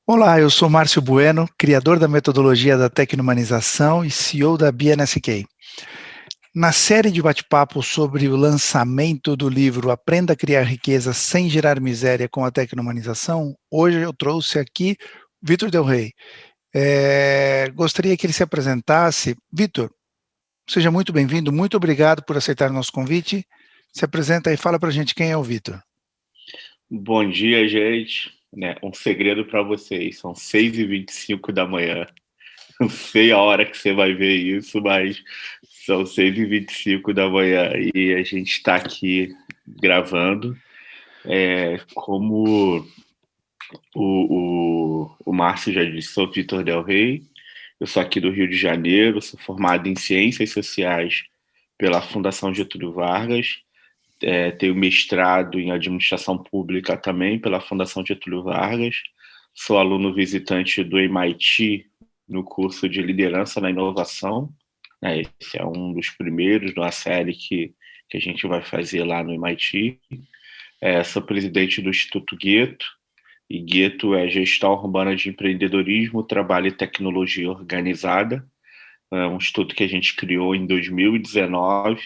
Olá, eu sou Márcio Bueno, criador da metodologia da Tecnomanização e CEO da BNSK. Na série de bate-papo sobre o lançamento do livro Aprenda a Criar Riqueza Sem Gerar Miséria com a Tecnomanização, hoje eu trouxe aqui Vitor Del Rey. Gostaria que ele se apresentasse. Vitor, seja muito bem-vindo, muito obrigado por aceitar o nosso convite. Se apresenta e fala para a gente quem é o Vitor. Bom dia, gente. Um segredo para vocês, são 6h25 da manhã. Não sei a hora que você vai ver isso, mas são 6h25 da manhã e a gente está aqui gravando. Como o Márcio já disse, sou Vitor Del Rey, eu sou aqui do Rio de Janeiro, sou formado em Ciências Sociais pela Fundação Getúlio Vargas. Tenho mestrado em administração pública também pela Fundação Getúlio Vargas. Sou aluno visitante do MIT no curso de liderança na inovação. Esse é um dos primeiros de uma série que a gente vai fazer lá no MIT. Sou presidente do Instituto Gueto, e Gueto é Gestão Urbana de Empreendedorismo, Trabalho e Tecnologia Organizada. É um instituto que a gente criou em 2019,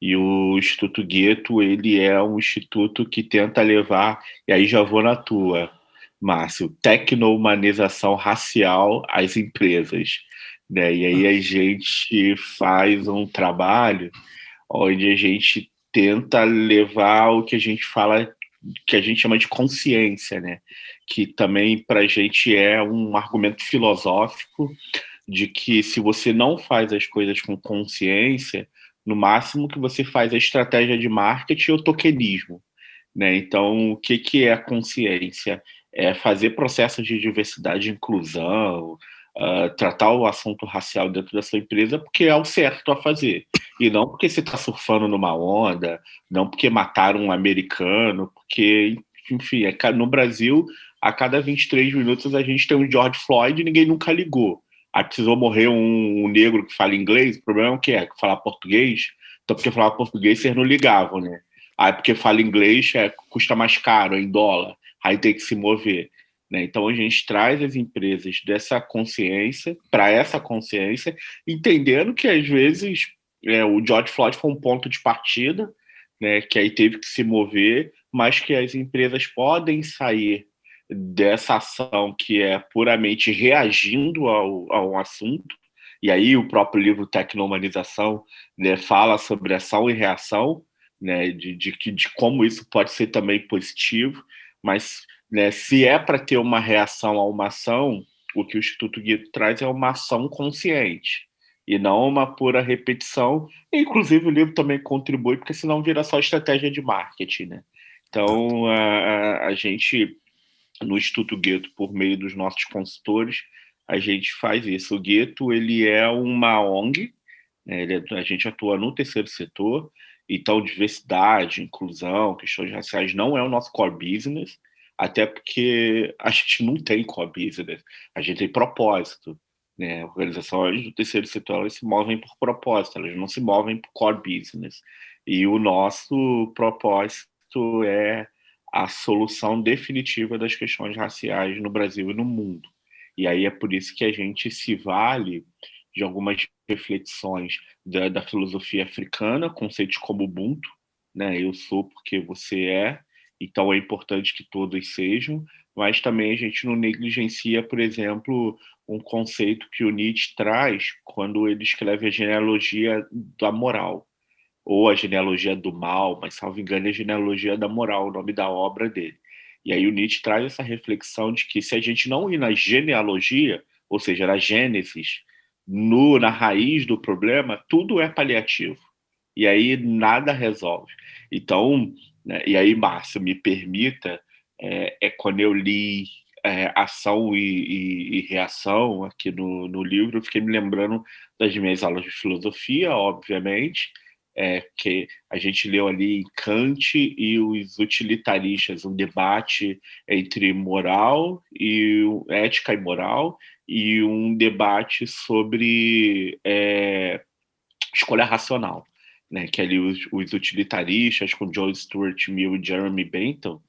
e o Instituto Gueto, ele é um instituto que tenta levar, e aí já vou na tua, Márcio, tecno-humanização racial às empresas, né? E aí a gente faz um trabalho onde a gente tenta levar o que a gente fala, que a gente chama de consciência, né? Que também para a gente é um argumento filosófico de que se você não faz as coisas com consciência, no máximo que você faz é estratégia de marketing ou tokenismo, né? Então, o que é a consciência? É fazer processos de diversidade e inclusão, tratar o assunto racial dentro da sua empresa porque é o certo a fazer. E não porque você está surfando numa onda, não porque mataram um americano, porque, enfim, no Brasil, a cada 23 minutos a gente tem um George Floyd e ninguém nunca ligou. Aí precisou morrer um negro que fala inglês, o problema é o que é? Falar português? Então, porque falar português, vocês não ligavam, né? Aí, porque fala inglês, custa mais caro, é em dólar, aí tem que se mover. Né? Então, a gente traz as empresas dessa consciência, para essa consciência, entendendo que, às vezes, o George Floyd foi um ponto de partida, né, que aí teve que se mover, mas que as empresas podem sair dessa ação que é puramente reagindo a um assunto, e aí o próprio livro Tecnomanização, né, fala sobre ação e reação, né, de como isso pode ser também positivo, mas, né, se é para ter uma reação a uma ação, o que o Instituto Guido traz é uma ação consciente, e não uma pura repetição. E, inclusive, o livro também contribui, porque senão vira só estratégia de marketing, né? Então, a gente no Instituto Gueto, por meio dos nossos consultores, a gente faz isso. O Gueto, ele é uma ONG, né? A gente atua no terceiro setor, então diversidade, inclusão, questões raciais não é o nosso core business, até porque a gente não tem core business, a gente tem propósito. Né? Organizações do terceiro setor, elas se movem por propósito, elas não se movem por core business. E o nosso propósito é a solução definitiva das questões raciais no Brasil e no mundo. E aí é por isso que a gente se vale de algumas reflexões da filosofia africana, conceitos como Ubuntu, né? Eu sou porque você é, então é importante que todos sejam, mas também a gente não negligencia, por exemplo, um conceito que o Nietzsche traz quando ele escreve a genealogia da moral, ou a genealogia do mal, mas salvo engano é a genealogia da moral, o nome da obra dele. E aí o Nietzsche traz essa reflexão de que se a gente não ir na genealogia, ou seja, na gênesis, na raiz do problema, tudo é paliativo. E aí nada resolve. Então, né, e aí, Márcio, me permita, quando eu li Ação e Reação aqui no livro, eu fiquei me lembrando das minhas aulas de filosofia, obviamente, que a gente leu ali Kant e os utilitaristas, um debate entre moral e ética e moral, e um debate sobre escolha racional, né? Que ali os utilitaristas com John Stuart Mill e Jeremy Bentham,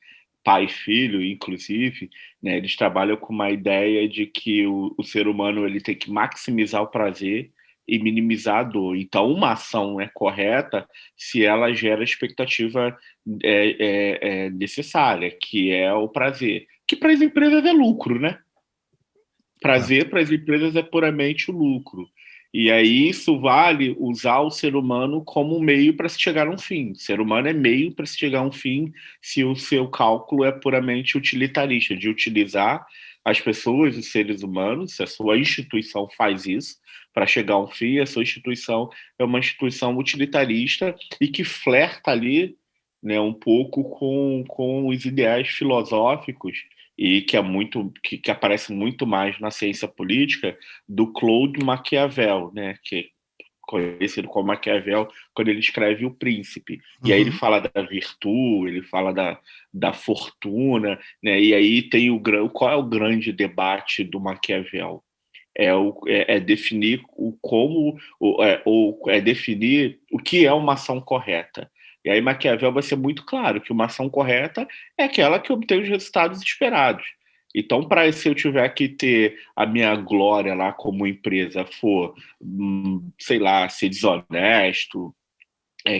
pai e filho, inclusive, né, eles trabalham com uma ideia de que o ser humano ele tem que maximizar o prazer e minimizar a dor. Então, uma ação é correta se ela gera a expectativa necessária, que é o prazer. Que para as empresas é lucro, né? Prazer para as empresas é puramente o lucro. E aí isso vale usar o ser humano como meio para se chegar a um fim. O ser humano é meio para se chegar a um fim se o seu cálculo é puramente utilitarista, de utilizar as pessoas, os seres humanos, se a sua instituição faz isso para chegar a um fim, a sua instituição é uma instituição utilitarista e que flerta ali, né, um pouco com os ideais filosóficos e que é muito que aparece muito mais na ciência política do Claude Maquiavel, né, que é conhecido como Maquiavel, quando ele escreve O Príncipe. E aí ele fala da virtude, ele fala da fortuna, né, e aí tem qual é o grande debate do Maquiavel? É definir definir o que é uma ação correta. E aí Maquiavel vai ser muito claro que uma ação correta é aquela que obtém os resultados esperados. Então, para se eu tiver que ter a minha glória lá como empresa for, sei lá, ser desonesto,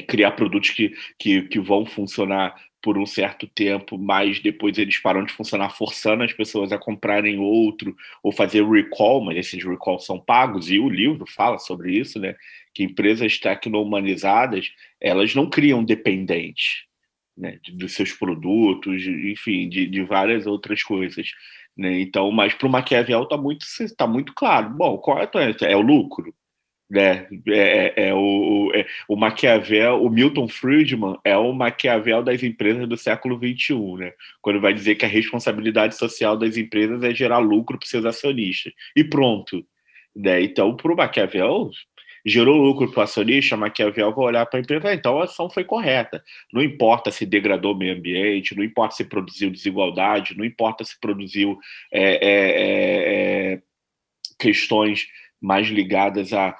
criar produtos que vão funcionar por um certo tempo, mas depois eles param de funcionar, forçando as pessoas a comprarem outro, ou fazer recall, mas esses recalls são pagos, e o livro fala sobre isso, né? Que empresas tecno-humanizadas, elas não criam dependentes, né, dos seus produtos, enfim, de várias outras coisas. Né? Então, mas para o Maquiavel tá muito claro. Bom, qual é o lucro? Né? O Maquiavel, o Milton Friedman é o Maquiavel das empresas do século XXI, né? Quando vai dizer que a responsabilidade social das empresas é gerar lucro para seus acionistas. E pronto. Né? Então, para o Maquiavel, gerou lucro para o acionista, Maquiavel vai olhar para a empresa, então a ação foi correta. Não importa se degradou o meio ambiente, não importa se produziu desigualdade, não importa se produziu questões mais ligadas a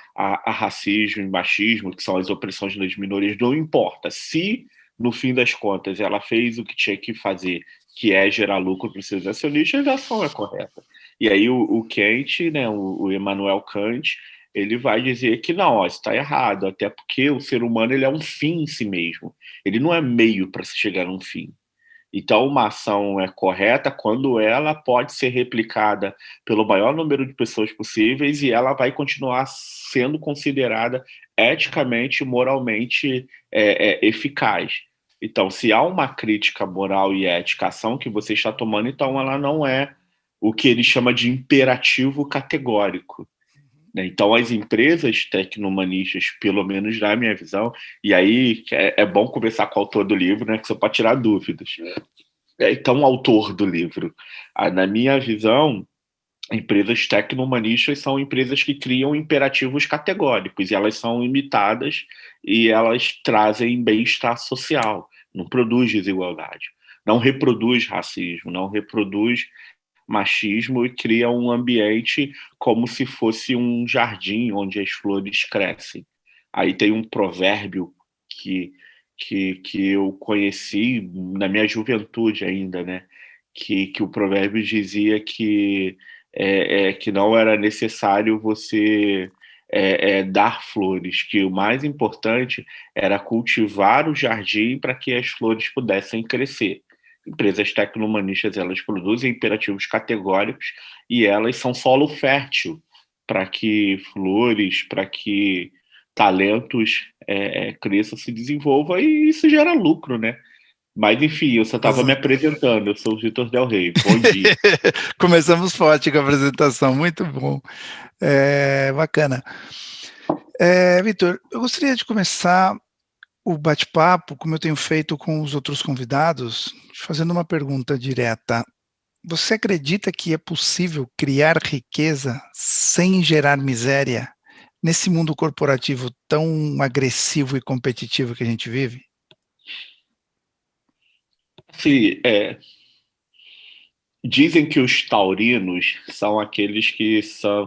racismo e machismo, que são as opressões das minorias, não importa. Se, no fim das contas, ela fez o que tinha que fazer, que é gerar lucro para os seus acionistas, a ação é correta. E aí o Kant, né, o Immanuel Kant, ele vai dizer que não, isso está errado, até porque o ser humano ele é um fim em si mesmo. Ele não é meio para se chegar a um fim. Então, uma ação é correta quando ela pode ser replicada pelo maior número de pessoas possíveis e ela vai continuar sendo considerada eticamente e moralmente eficaz. Então, se há uma crítica moral e ética à ação que você está tomando, então ela não é o que ele chama de imperativo categórico. Né? Então, as empresas tecnohumanistas, pelo menos na minha visão, e aí é bom conversar com o autor do livro, né, que você pode tirar dúvidas. Então, o autor do livro. Na minha visão, empresas tecnohumanistas são empresas que criam imperativos categóricos, e elas são imitadas e elas trazem bem-estar social, não produz desigualdade, não reproduz racismo, não reproduz machismo e cria um ambiente como se fosse um jardim onde as flores crescem. Aí tem um provérbio que, que eu conheci na minha juventude ainda, né? Que o provérbio dizia que não era necessário você dar flores, que o mais importante era cultivar o jardim para que as flores pudessem crescer. Empresas tecnohumanistas, elas produzem imperativos categóricos e elas são solo fértil para que flores, para que talentos cresçam, se desenvolvam e isso gera lucro, né? Mas, enfim, eu só estava me apresentando. Eu sou o Vitor Del Rey. Bom dia. Começamos forte com a apresentação. Muito bom. Bacana. Vitor, eu gostaria de começar o bate-papo, como eu tenho feito com os outros convidados, fazendo uma pergunta direta. Você acredita que é possível criar riqueza sem gerar miséria nesse mundo corporativo tão agressivo e competitivo que a gente vive? Sim, dizem que os taurinos são aqueles que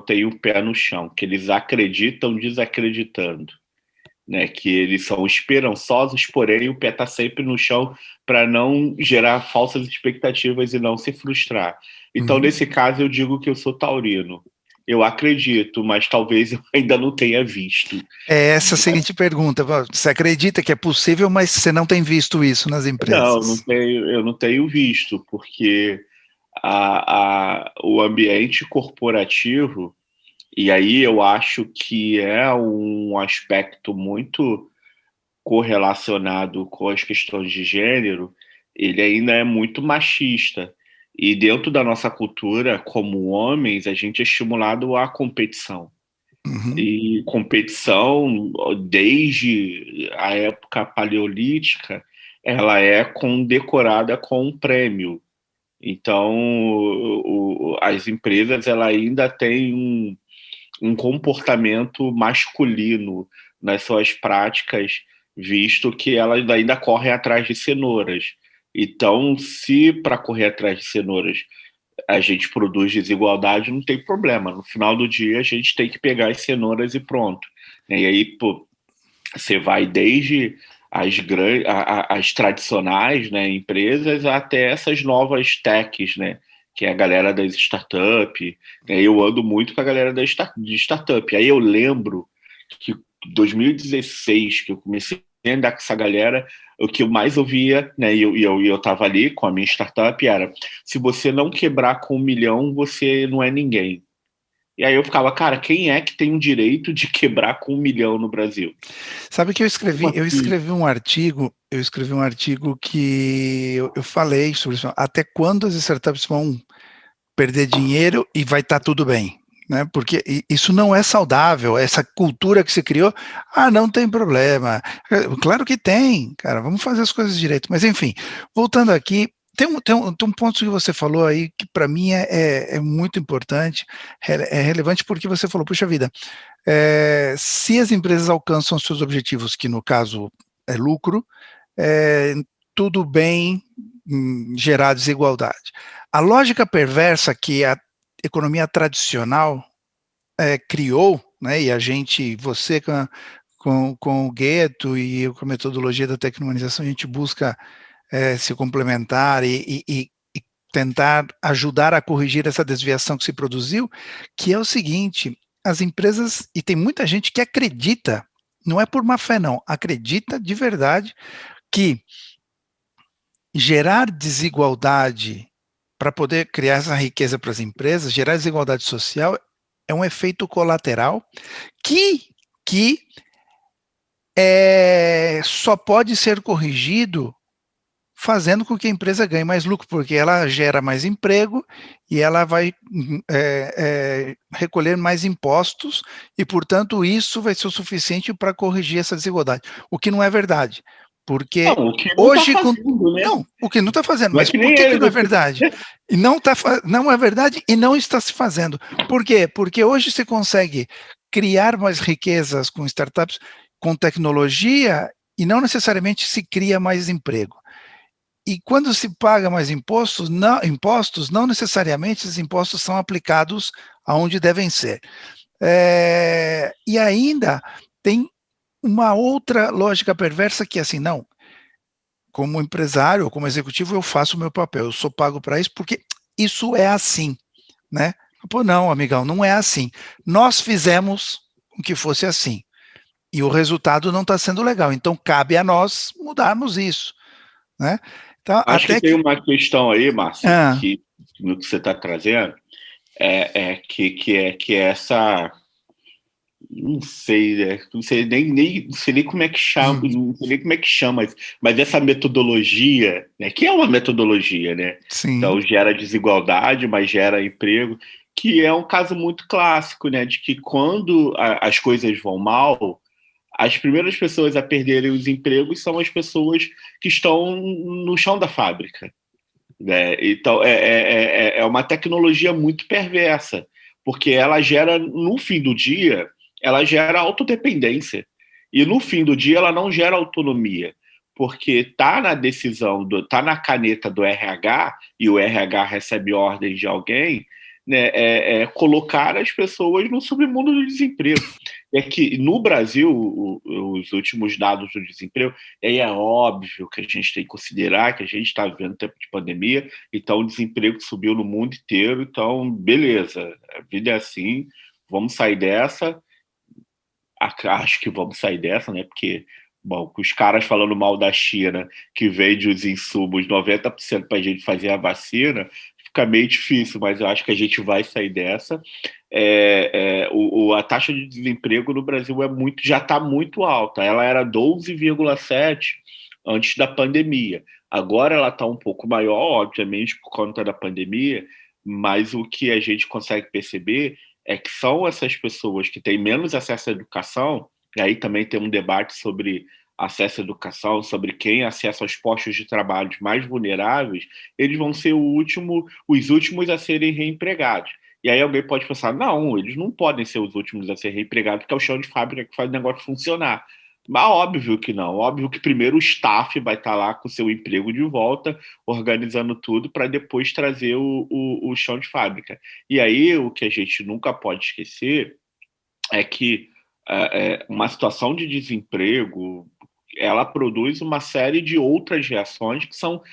têm o pé no chão, que eles acreditam desacreditando. né, que eles são esperançosos, porém o pé está sempre no chão para não gerar falsas expectativas e não se frustrar. Então, nesse caso, eu digo que eu sou taurino. Eu acredito, mas talvez eu ainda não tenha visto. É essa a seguinte pergunta. Você acredita que é possível, mas você não tem visto isso nas empresas? Eu não tenho visto, porque o ambiente corporativo, e aí eu acho que é um aspecto muito correlacionado com as questões de gênero, ele ainda é muito machista. E dentro da nossa cultura, como homens, a gente é estimulado à competição. Uhum. E competição, desde a época paleolítica, ela é condecorada com um prêmio. Então, as empresas ela ainda têm um comportamento masculino nas suas práticas, visto que elas ainda correm atrás de cenouras. Então, se para correr atrás de cenouras a gente produz desigualdade, não tem problema. No final do dia, a gente tem que pegar as cenouras e pronto. E aí, pô, você vai desde as tradicionais, né, empresas até essas novas techs, né, que é a galera das startups. Eu ando muito com a galera de startup. Aí eu lembro que em 2016, que eu comecei a andar com essa galera, o que eu mais ouvia, né, eu tava ali com a minha startup, era: se você não quebrar com 1 milhão, você não é ninguém. E aí eu ficava, cara, quem é que tem o direito de quebrar com 1 milhão no Brasil? Sabe que eu Como escrevi, eu assim? escrevi um artigo, que eu falei sobre isso, até quando as startups vão perder dinheiro e vai estar tudo bem, né? Porque isso não é saudável, essa cultura que se criou, não tem problema. Claro que tem, cara, vamos fazer as coisas direito. Mas enfim, voltando aqui, tem um ponto que você falou aí que para mim é muito importante, é relevante porque você falou, puxa vida, se as empresas alcançam seus objetivos, que no caso é lucro, tudo bem gerar desigualdade. A lógica perversa que a economia tradicional criou, né, e a gente, você com o Gueto e com a metodologia da tecnomanização, a gente busca se complementar e tentar ajudar a corrigir essa desviação que se produziu, que é o seguinte: as empresas, e tem muita gente que acredita, não é por má fé não, acredita de verdade que gerar desigualdade para poder criar essa riqueza para as empresas, gerar desigualdade social é um efeito colateral que só pode ser corrigido fazendo com que a empresa ganhe mais lucro, porque ela gera mais emprego e ela vai recolher mais impostos e, portanto, isso vai ser o suficiente para corrigir essa desigualdade, o que não é verdade, Não, porque o que não está hoje, fazendo, né? não, o que não está fazendo, Não é mas que por nem que ele. não é verdade? E não é verdade e não está se fazendo. Por quê? Porque hoje você consegue criar mais riquezas com startups, com tecnologia, e não necessariamente se cria mais emprego. E quando se paga mais impostos, não necessariamente esses impostos são aplicados aonde devem ser. E ainda tem uma outra lógica perversa que é assim, não, como empresário ou como executivo eu faço o meu papel, eu sou pago para isso porque isso é assim, né? Pô, não, amigão, não é assim. Nós fizemos com que fosse assim e o resultado não está sendo legal, então cabe a nós mudarmos isso, né? Então, Acho que até tem que uma questão aí, Márcio, ah, que no que você está trazendo, que é essa. Não sei, né? Não sei nem como é que chama, hum, não sei nem como é que chama, mas essa metodologia, né? Que é uma metodologia, né? sim. Então gera desigualdade, mas gera emprego, que é um caso muito clássico, né? De que quando as coisas vão mal, as primeiras pessoas a perderem os empregos são as pessoas que estão no chão da fábrica, né? Então é uma tecnologia muito perversa, porque ela gera, no fim do dia, ela gera autodependência. E no fim do dia ela não gera autonomia, porque tá na decisão, tá na caneta do RH, e o RH recebe ordens de alguém, né, colocar as pessoas no submundo do desemprego. é que no Brasil, os últimos dados do desemprego, aí é óbvio que a gente tem que considerar que a gente está vivendo tempo de pandemia, então o desemprego subiu no mundo inteiro, então beleza, a vida é assim, vamos sair dessa, acho que vamos sair dessa, né? Porque, bom, os caras falando mal da China, que vende os insumos 90% para a gente fazer a vacina, fica meio difícil, mas eu acho que a gente vai sair dessa. A taxa de desemprego no Brasil já está muito alta. Ela era 12,7 antes da pandemia. Agora ela está um pouco maior, obviamente, por conta da pandemia, mas o que a gente consegue perceber é que são essas pessoas que têm menos acesso à educação, e aí também tem um debate sobre acesso à educação, sobre quem acessa aos postos de trabalho mais vulneráveis, eles vão ser os últimos a serem reempregados. E aí alguém pode pensar, não, eles não podem ser os últimos a ser reempregados, porque é o chão de fábrica que faz o negócio funcionar. Mas óbvio que não, óbvio que primeiro o staff vai estar lá com o seu emprego de volta, organizando tudo, para depois trazer o chão de fábrica. E aí o que a gente nunca pode esquecer é que uma situação de desemprego ela produz uma série de outras reações que são,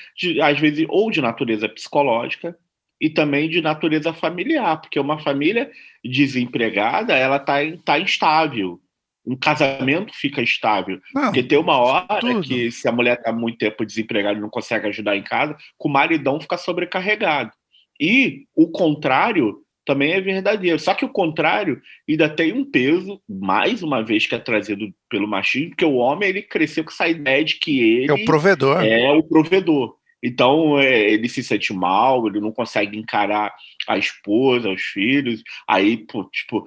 às vezes, ou de natureza psicológica e também de natureza familiar, porque uma família desempregada ela tá instável. Um casamento fica estável. Porque Não, tem uma hora tudo. que, se a mulher está muito tempo desempregada e não consegue ajudar em casa, que o maridão fica sobrecarregado. E o contrário também é verdadeiro. Só que o contrário ainda tem um peso, mais uma vez, que é trazido pelo machismo, porque o homem ele cresceu com essa ideia de que É o ele provedor. é o provedor. Então, ele se sente mal, ele não consegue encarar a esposa, os filhos, aí, pô, tipo,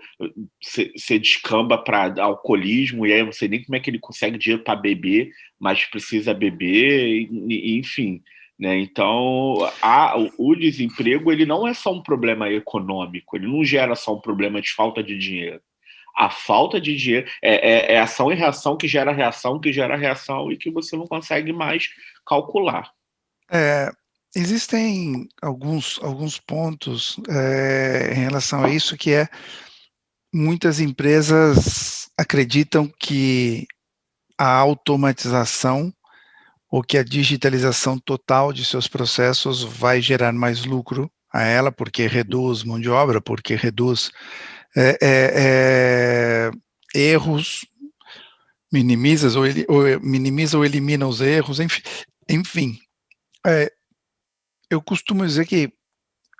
você descamba para alcoolismo, e aí eu não sei nem como é que ele consegue dinheiro para beber, mas precisa beber, enfim. Né? Então, o desemprego ele não é só um problema econômico, ele não gera só um problema de falta de dinheiro. A falta de dinheiro é ação e reação que gera reação e que você não consegue mais calcular. É, existem alguns pontos em relação a isso, que muitas empresas acreditam que a automatização ou que a digitalização total de seus processos vai gerar mais lucro a ela, porque reduz mão de obra, porque reduz é, é, erros, minimiza ou elimina os erros, enfim, eu costumo dizer que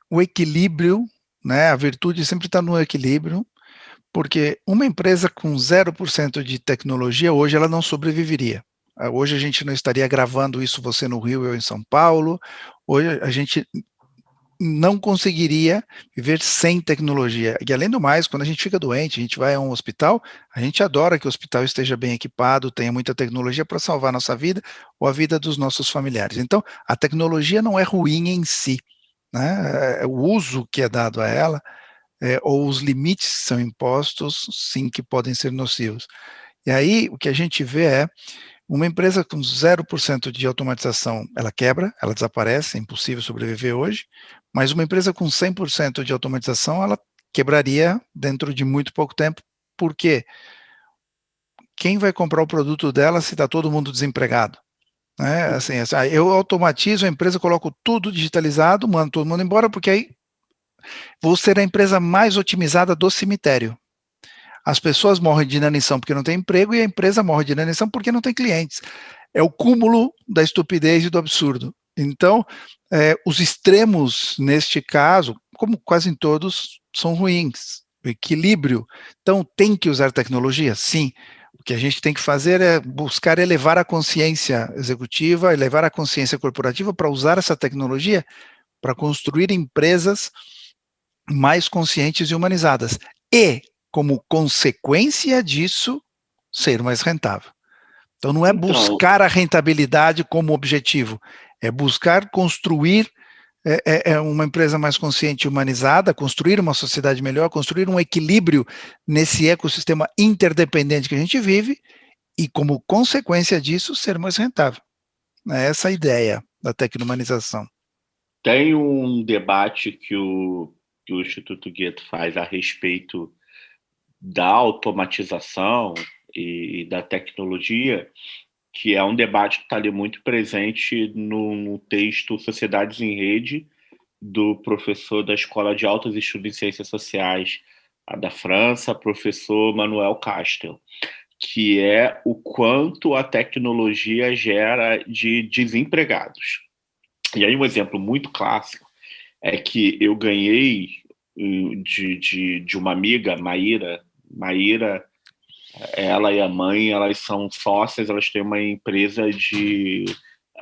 o equilíbrio, né, a virtude sempre está no equilíbrio, porque uma empresa com 0% de tecnologia, hoje ela não sobreviveria. Hoje a gente não estaria gravando isso, você no Rio, eu em São Paulo. Hoje a gente não conseguiria viver sem tecnologia. E além do mais, quando a gente fica doente, a gente vai a um hospital, a gente adora que o hospital esteja bem equipado, tenha muita tecnologia para salvar a nossa vida ou a vida dos nossos familiares. Então, a tecnologia não é ruim em si, né? O uso que é dado a ela, ou os limites que são impostos, sim, que podem ser nocivos. E aí, o que a gente vê é uma empresa com 0% de automatização, ela quebra, ela desaparece, é impossível sobreviver hoje, mas uma empresa com 100% de automatização, ela quebraria dentro de muito pouco tempo. Por quê? Quem vai comprar o produto dela se está todo mundo desempregado? Né? Assim, eu automatizo a empresa, coloco tudo digitalizado, mando todo mundo embora, porque aí vou ser a empresa mais otimizada do cemitério. As pessoas morrem de inanição porque não tem emprego e a empresa morre de inanição porque não tem clientes. É o cúmulo da estupidez e do absurdo. Então, os extremos, neste caso, como quase em todos, são ruins. O equilíbrio. Então, tem que usar tecnologia? Sim. O que a gente tem que fazer é buscar elevar a consciência executiva, elevar a consciência corporativa para usar essa tecnologia para construir empresas mais conscientes e humanizadas. E, como consequência disso, ser mais rentável. Então, não é Então, buscar a rentabilidade como objetivo, é buscar construir uma empresa mais consciente e humanizada, construir uma sociedade melhor, construir um equilíbrio nesse ecossistema interdependente que a gente vive e, como consequência disso, ser mais rentável. É essa a ideia da tecnomanização. tem um debate que o Instituto Goethe faz a respeito da automatização e da tecnologia, que é um debate que está ali muito presente no texto Sociedades em Rede, do professor da Escola de Altos Estudos em Ciências Sociais da França, professor Manuel Castel, que é o quanto a tecnologia gera de desempregados. E aí um exemplo muito clássico é que eu ganhei de uma amiga, Maíra. Maíra, ela e a mãe, elas são sócias, elas têm uma empresa de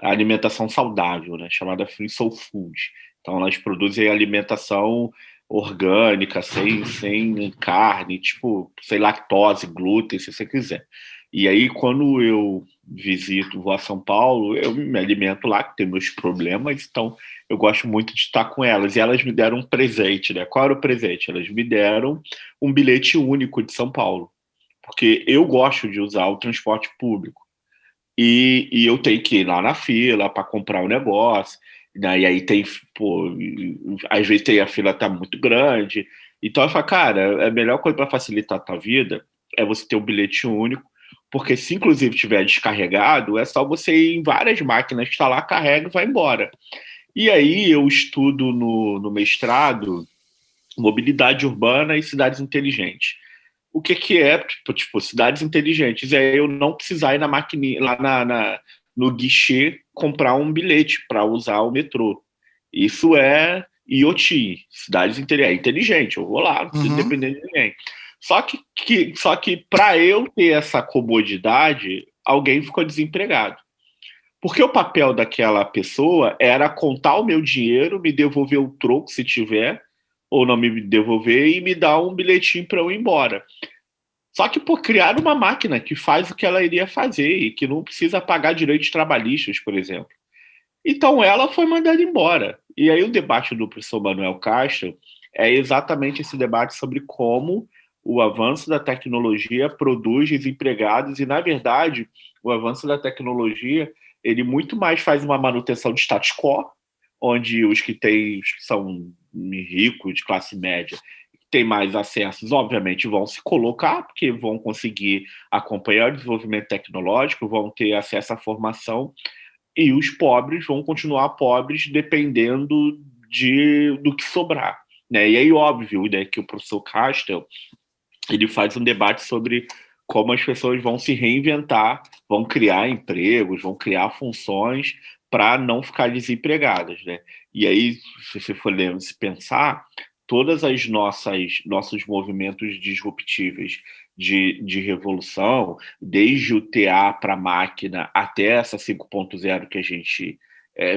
alimentação saudável, né, chamada Free Soul Food. Então elas produzem alimentação orgânica, sem carne, tipo, sem lactose, glúten, se você quiser. E aí, quando eu vou a São Paulo, eu me alimento lá, que tem meus problemas, então eu gosto muito de estar com elas. E elas me deram um presente, né? Qual era o presente? Elas me deram um bilhete único de São Paulo, porque eu gosto de usar o transporte público. E eu tenho que ir lá na fila para comprar o negócio, né? E aí tem, pô, às vezes tem a fila tá muito grande. Então eu falo, cara, a melhor coisa para facilitar a tua vida é você ter um bilhete único, porque se inclusive tiver descarregado, é só você ir em várias máquinas que está lá, carrega e vai embora. E aí eu estudo no mestrado mobilidade urbana e cidades inteligentes. O que é, tipo, cidades inteligentes? É eu não precisar ir na maquininha, lá no guichê, comprar um bilhete para usar o metrô. Isso é IoT, cidades inteligentes. É inteligente, eu vou lá, não preciso Uhum. depender de ninguém. Só que para eu ter essa comodidade, alguém ficou desempregado. Porque o papel daquela pessoa era contar o meu dinheiro, me devolver o troco se tiver, ou não me devolver, e me dar um bilhetinho para eu ir embora. Só que por criar uma máquina que faz o que ela iria fazer e que não precisa pagar direitos trabalhistas, por exemplo. Então ela foi mandada embora. E aí o debate do professor Manuel Castro é exatamente esse debate sobre como o avanço da tecnologia produz desempregados e, na verdade, o avanço da tecnologia ele muito mais faz uma manutenção de status quo, onde os que são ricos, de classe média, têm mais acessos, obviamente, vão se colocar, porque vão conseguir acompanhar o desenvolvimento tecnológico, vão ter acesso à formação, e os pobres vão continuar pobres dependendo do que sobrar. Né? E aí, óbvio, né, que o professor Castel ele faz um debate sobre como as pessoas vão se reinventar, vão criar empregos, vão criar funções para não ficar desempregadas, né? E aí, se você for se pensar, todas as nossos movimentos disruptíveis de revolução, desde o TA para a máquina até essa 5.0 que a gente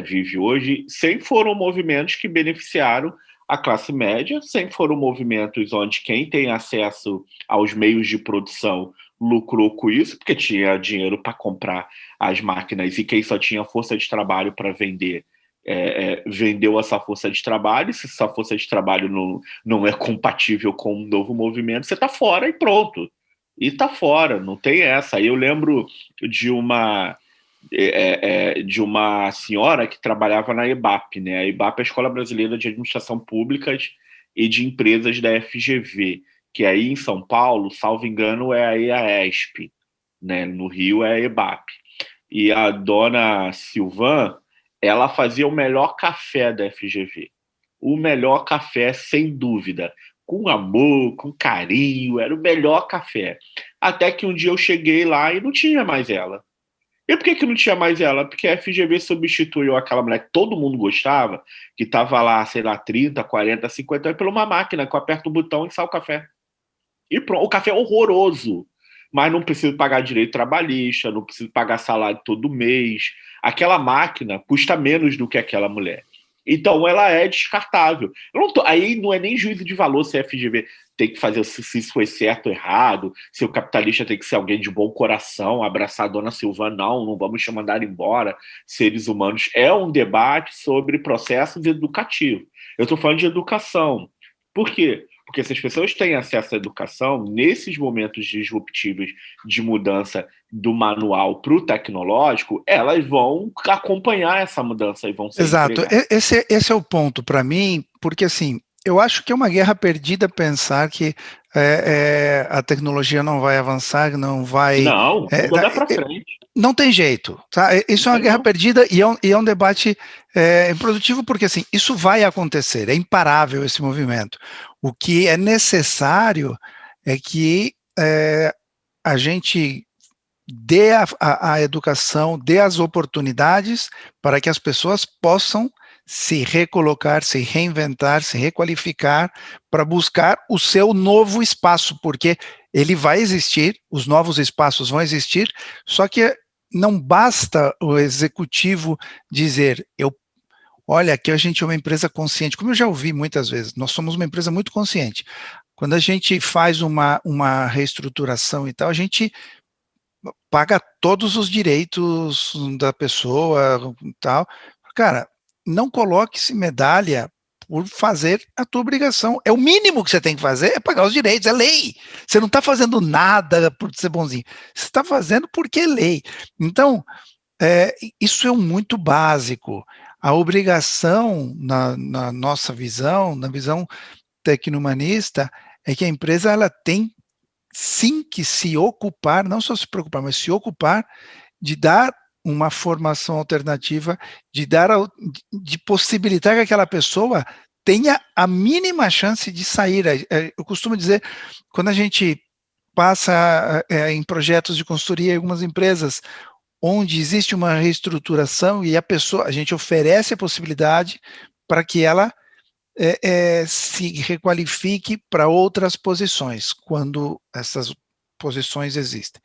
vive hoje, sempre foram movimentos que beneficiaram a classe média, sempre foram movimentos onde quem tem acesso aos meios de produção lucrou com isso, porque tinha dinheiro para comprar as máquinas, e quem só tinha força de trabalho para vender, vendeu essa força de trabalho. Se essa força de trabalho não é compatível com um novo movimento, você está fora e pronto. E está fora, não tem essa. Eu lembro de uma senhora que trabalhava na EBAP, né? A EBAP é a Escola Brasileira de Administração Públicas e de Empresas da FGV, que aí em São Paulo, salvo engano, é a EAESP, né? No Rio é a EBAP. E a dona Silvan, ela fazia o melhor café da FGV. O melhor café, sem dúvida. Com amor, com carinho, era o melhor café. Até que um dia eu cheguei lá e não tinha mais ela. E por que não tinha mais ela? Porque a FGV substituiu aquela mulher que todo mundo gostava, que estava lá, sei lá, 30, 40, 50 anos, por uma máquina que eu aperto o botão e sai o café. E pronto, o café é horroroso. Mas não preciso pagar direito trabalhista, não preciso pagar salário todo mês. Aquela máquina custa menos do que aquela mulher. Então ela é descartável. Aí não é nem juízo de valor se a FGV tem que fazer se isso foi certo ou errado, se o capitalista tem que ser alguém de bom coração, abraçar a dona Silvana, não vamos mandar embora seres humanos. É um debate sobre processos educativos. Eu estou falando de educação. Por quê? Porque se as pessoas têm acesso à educação, nesses momentos disruptivos de mudança do manual para o tecnológico, elas vão acompanhar essa mudança e vão ser Exato. empregadas. Esse é o ponto para mim, porque assim, Eu acho que é uma guerra perdida pensar que a tecnologia não vai avançar, não vai. Não, tudo andar para frente. Não tem jeito, tá? Isso Não é uma tem, guerra não. perdida e é um debate improdutivo, porque assim, isso vai acontecer, é imparável esse movimento. O que é necessário é que a gente dê a educação, dê as oportunidades para que as pessoas possam se recolocar, se reinventar, se requalificar para buscar o seu novo espaço, porque ele vai existir, os novos espaços vão existir, só que não basta o executivo dizer, olha, aqui a gente é uma empresa consciente, como eu já ouvi muitas vezes, nós somos uma empresa muito consciente. Quando a gente faz uma reestruturação e tal, a gente paga todos os direitos da pessoa e tal. Cara, não coloque-se medalha por fazer a tua obrigação. É o mínimo que você tem que fazer, é pagar os direitos, é lei. Você não está fazendo nada por ser bonzinho. Você está fazendo porque é lei. Então, isso é muito básico. A obrigação, na nossa visão, na visão tecno-humanista, é que a empresa ela tem sim que se ocupar, não só se preocupar, mas se ocupar de dar uma formação alternativa, de possibilitar que aquela pessoa tenha a mínima chance de sair. Eu costumo dizer, quando a gente passa em projetos de consultoria em algumas empresas, onde existe uma reestruturação e a gente oferece a possibilidade para que ela se requalifique para outras posições, quando essas posições existem.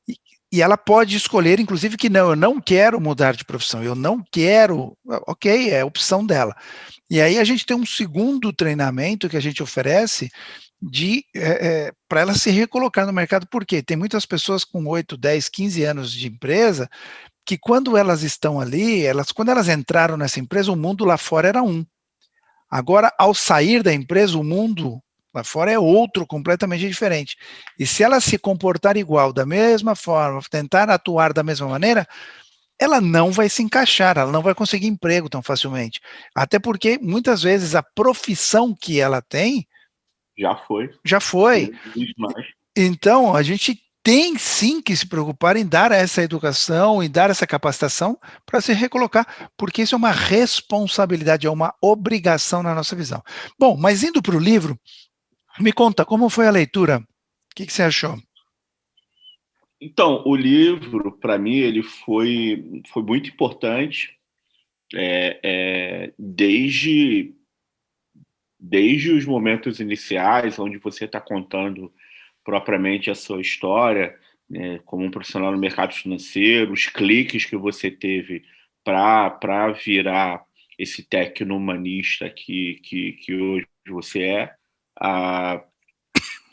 E, e ela pode escolher, inclusive, que não, eu não quero mudar de profissão, eu não quero, ok, é a opção dela. E aí a gente tem um segundo treinamento que a gente oferece para ela se recolocar no mercado, porque tem muitas pessoas com 8, 10, 15 anos de empresa, que quando elas estão ali, quando elas entraram nessa empresa, o mundo lá fora era um. Agora, ao sair da empresa, o mundo lá fora é outro, completamente diferente. E se ela se comportar igual, da mesma forma, tentar atuar da mesma maneira, ela não vai se encaixar, ela não vai conseguir emprego tão facilmente. Até porque, muitas vezes, a profissão que ela tem Já foi. já foi. Não existe mais. Então, a gente tem sim que se preocupar em dar essa educação, em dar essa capacitação para se recolocar, porque isso é uma responsabilidade, é uma obrigação na nossa visão. Bom, mas indo para o livro, me conta, como foi a leitura? O que você achou? Então, o livro, para mim, ele foi muito importante desde os momentos iniciais, onde você está contando propriamente a sua história, né, como um profissional no mercado financeiro, os cliques que você teve para virar esse tecno-humanista que hoje você é. Ah,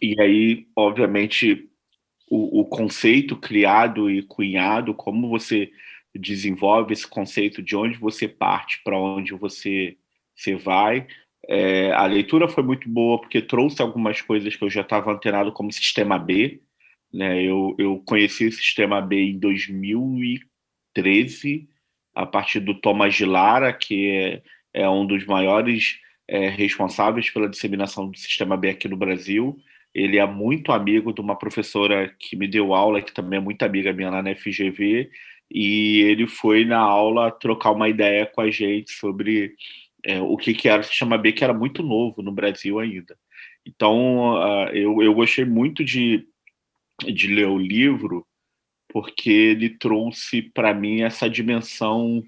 e aí, obviamente, o conceito criado e cunhado, como você desenvolve esse conceito, de onde você parte para onde você vai. A leitura foi muito boa porque trouxe algumas coisas que eu já estava antenado, como Sistema B. Né? Eu conheci o Sistema B em 2013, a partir do Thomas de Lara, que é um dos maiores responsáveis pela disseminação do Sistema B aqui no Brasil. Ele é muito amigo de uma professora que me deu aula, que também é muito amiga minha lá na FGV, e ele foi na aula trocar uma ideia com a gente sobre o que era o Sistema B, que era muito novo no Brasil ainda. Então, eu gostei muito de ler o livro, porque ele trouxe para mim essa dimensão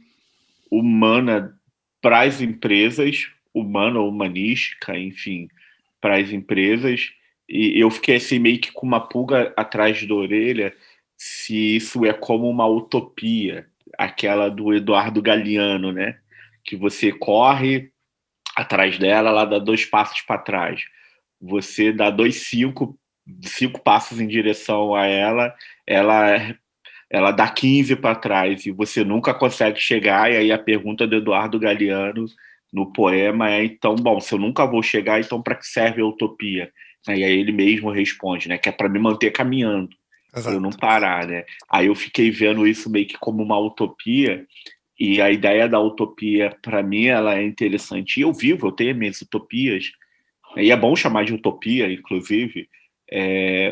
humana para as empresas, humana ou humanística, enfim, para as empresas. E eu fiquei assim meio que com uma pulga atrás da orelha se isso é como uma utopia, aquela do Eduardo Galeano, né? Que você corre atrás dela, ela dá 2 passos para trás. Você dá cinco passos em direção a ela ela dá 15 para trás e você nunca consegue chegar. E aí a pergunta do Eduardo Galeano no poema é: então, bom, se eu nunca vou chegar, então para que serve a utopia? E aí ele mesmo responde, né, que é para me manter caminhando, para eu não Exato. parar, né? Aí eu fiquei vendo isso meio que como uma utopia E a ideia da utopia, para mim, ela é interessante. E eu tenho minhas utopias, e é bom chamar de utopia, inclusive.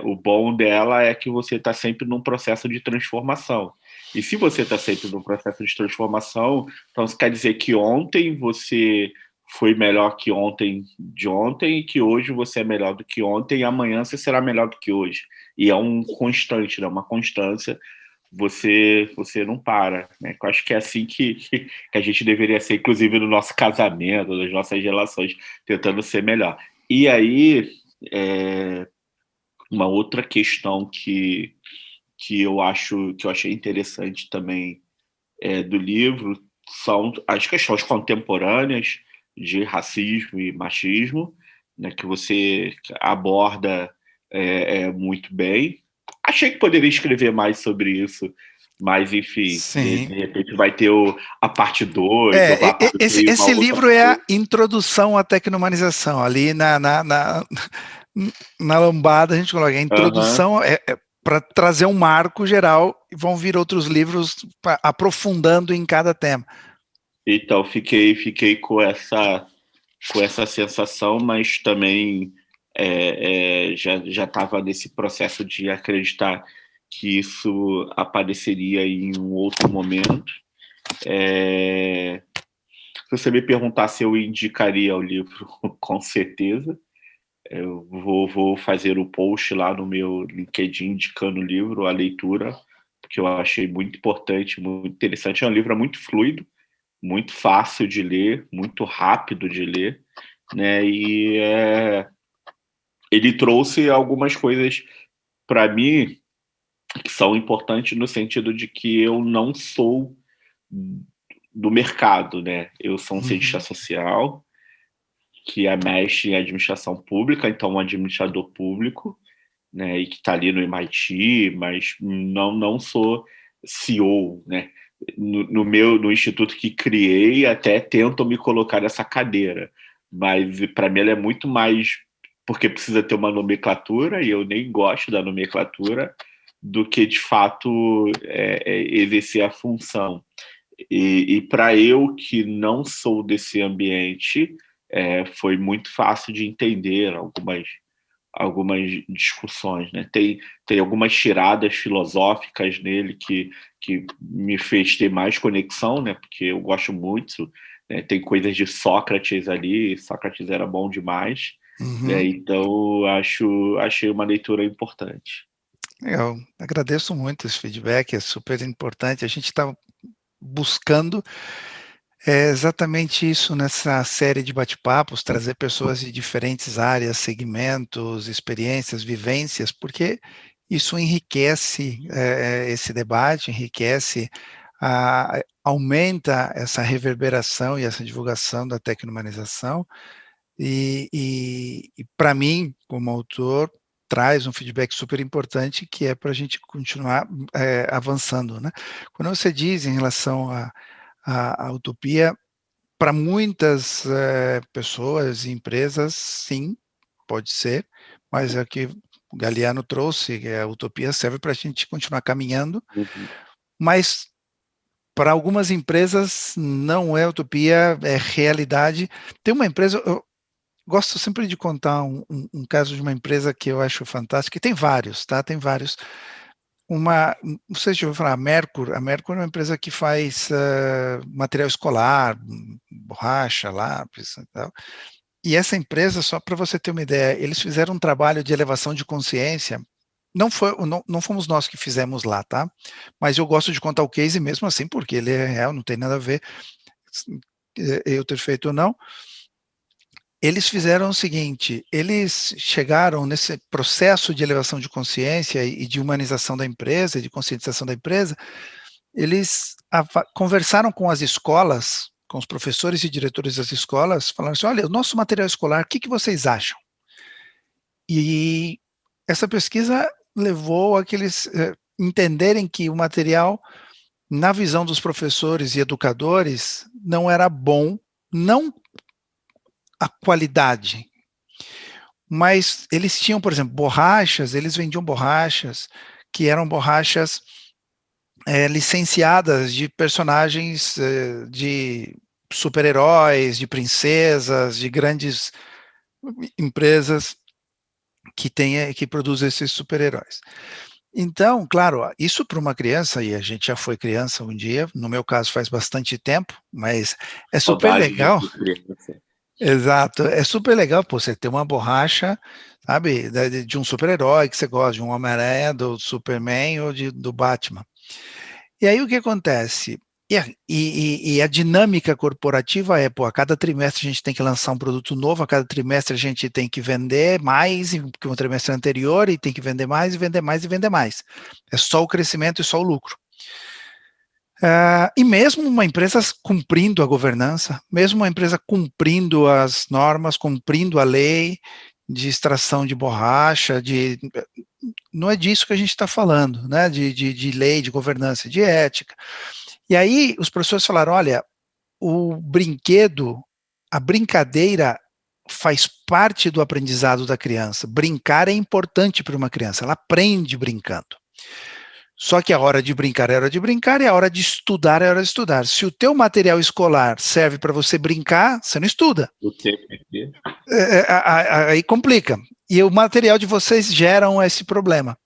O bom dela é que você está sempre num processo de transformação. E se você está sempre num processo de transformação, então isso quer dizer que ontem você foi melhor que ontem de ontem, e que hoje você é melhor do que ontem, e amanhã você será melhor do que hoje. E é um constante, né? Uma constância, você não para, né? Eu acho que é assim que a gente deveria ser, inclusive no nosso casamento, nas nossas relações, tentando ser melhor. E aí, é, uma outra questão que eu achei interessante também do livro são as questões contemporâneas de racismo e machismo, né, que você aborda muito bem. Achei que poderia escrever mais sobre isso, mas enfim, de Sim. repente vai ter a parte 2 ou vai a parte 3, uma Esse outra livro é a coisa. introdução à tecnomanização. Ali na lombada a gente coloca a Aham. introdução para trazer um marco geral e vão vir outros livros aprofundando em cada tema. Então, fiquei com essa sensação, mas também já estava nesse processo de acreditar que isso apareceria em um outro momento. Se você me perguntar se eu indicaria o livro, com certeza. Eu vou fazer o post lá no meu LinkedIn indicando o livro, a leitura, porque eu achei muito importante, muito interessante. É um livro muito fluido, muito fácil de ler, muito rápido de ler, né? E ele trouxe algumas coisas para mim que são importantes no sentido de que eu não sou do mercado, né? Eu sou um cientista Uhum. social que é mestre em administração pública, então um administrador público, né? E que está ali no MIT, mas não sou CEO, né? No instituto que criei, até tento me colocar nessa cadeira, mas para mim ela é muito mais porque precisa ter uma nomenclatura, e eu nem gosto da nomenclatura, do que de fato exercer a função. E para eu que não sou desse ambiente, foi muito fácil de entender algumas discussões, né? Tem algumas tiradas filosóficas nele que me fez ter mais conexão, né? Porque eu gosto muito, né? Tem coisas de Sócrates ali, Sócrates era bom demais, né? Uhum. Então achei uma leitura importante. Eu agradeço muito esse feedback, é super importante. A gente está buscando exatamente isso nessa série de bate-papos, trazer pessoas de diferentes áreas, segmentos, experiências, vivências, porque isso enriquece esse debate, enriquece, aumenta essa reverberação e essa divulgação da tecnomanização, e para mim, como autor, traz um feedback super importante que é para a gente continuar avançando, né? Quando você diz em relação a utopia, para muitas pessoas e empresas, sim, pode ser, mas é o que o Galeano trouxe, que a utopia serve para a gente continuar caminhando, Uhum. mas para algumas empresas não é utopia, é realidade. Tem uma empresa, eu gosto sempre de contar um caso de uma empresa que eu acho fantástica, e tem vários, tá? Tem vários. Não sei se já ouviu falar, a Mercur é uma empresa que faz material escolar, borracha, lápis e tal. E essa empresa, só para você ter uma ideia, eles fizeram um trabalho de elevação de consciência. Não fomos nós que fizemos lá, tá? Mas eu gosto de contar o case mesmo assim, porque ele é real, não tem nada a ver eu ter feito ou não. Eles fizeram o seguinte: eles chegaram nesse processo de elevação de consciência e de humanização da empresa, de conscientização da empresa, eles conversaram com as escolas, com os professores e diretores das escolas, falando assim: olha, o nosso material escolar, o que vocês acham? E essa pesquisa levou a que eles entenderem que o material, na visão dos professores e educadores, não era bom, não a qualidade, mas eles tinham, por exemplo, borrachas, eles vendiam borrachas que eram borrachas licenciadas de personagens de super-heróis, de princesas, de grandes empresas que produzem esses super-heróis. Então, claro, isso para uma criança, e a gente já foi criança um dia, no meu caso faz bastante tempo, mas é super Saudade de legal. ser criança. Exato, é super legal, pô, você ter uma borracha, sabe, de um super-herói que você gosta, de um Homem-Aranha, do Superman ou do Batman. E aí o que acontece? E a dinâmica corporativa é, pô, a cada trimestre a gente tem que lançar um produto novo, a cada trimestre a gente tem que vender mais que o trimestre anterior, e tem que vender mais, e vender mais, e vender mais. É só o crescimento e só o lucro. E mesmo uma empresa cumprindo a governança, mesmo uma empresa cumprindo as normas, cumprindo a lei de extração de borracha, não é disso que a gente está falando, né? De lei, de governança, de ética. E aí os professores falaram: olha, o brinquedo, a brincadeira faz parte do aprendizado da criança. Brincar é importante para uma criança, ela aprende brincando. Só que a hora de brincar é hora de brincar e a hora de estudar é hora de estudar. Se o teu material escolar serve para você brincar, você não estuda. O tempo inteiro. Aí complica. E o material de vocês geram esse problema.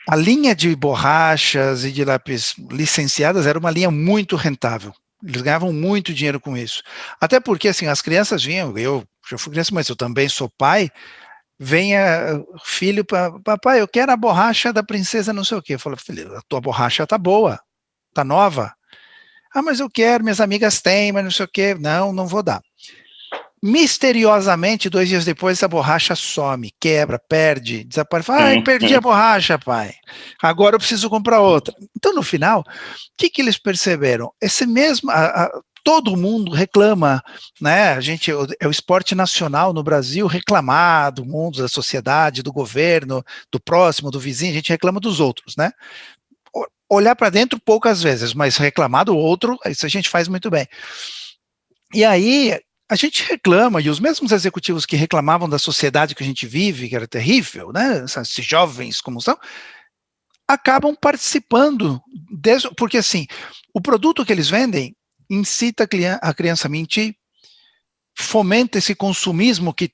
A linha de borrachas e de lápis licenciadas era uma linha muito rentável. Eles ganhavam muito dinheiro com isso. Até porque, assim, as crianças vinham, eu já fui criança, mas eu também sou pai, venha filho, papai, eu quero a borracha da princesa não sei o quê. Eu falo: filho, a tua borracha tá boa, tá nova. Ah, mas eu quero, minhas amigas têm, mas não sei o quê. Não, não vou dar. Misteriosamente, 2 dias depois, essa borracha some, quebra, perde, desaparece. Ah, perdi a borracha, pai. Agora eu preciso comprar outra. Então, no final, o que eles perceberam? Esse mesmo, todo mundo reclama, né? A gente é o esporte nacional no Brasil reclamar do mundo, da sociedade, do governo, do próximo, do vizinho. A gente reclama dos outros, né? Olhar para dentro poucas vezes, mas reclamar do outro, isso a gente faz muito bem. E aí a gente reclama, e os mesmos executivos que reclamavam da sociedade que a gente vive, que era terrível, né? Esses jovens como são, acabam participando, porque assim, o produto que eles vendem incita a criança a mentir, fomenta esse consumismo que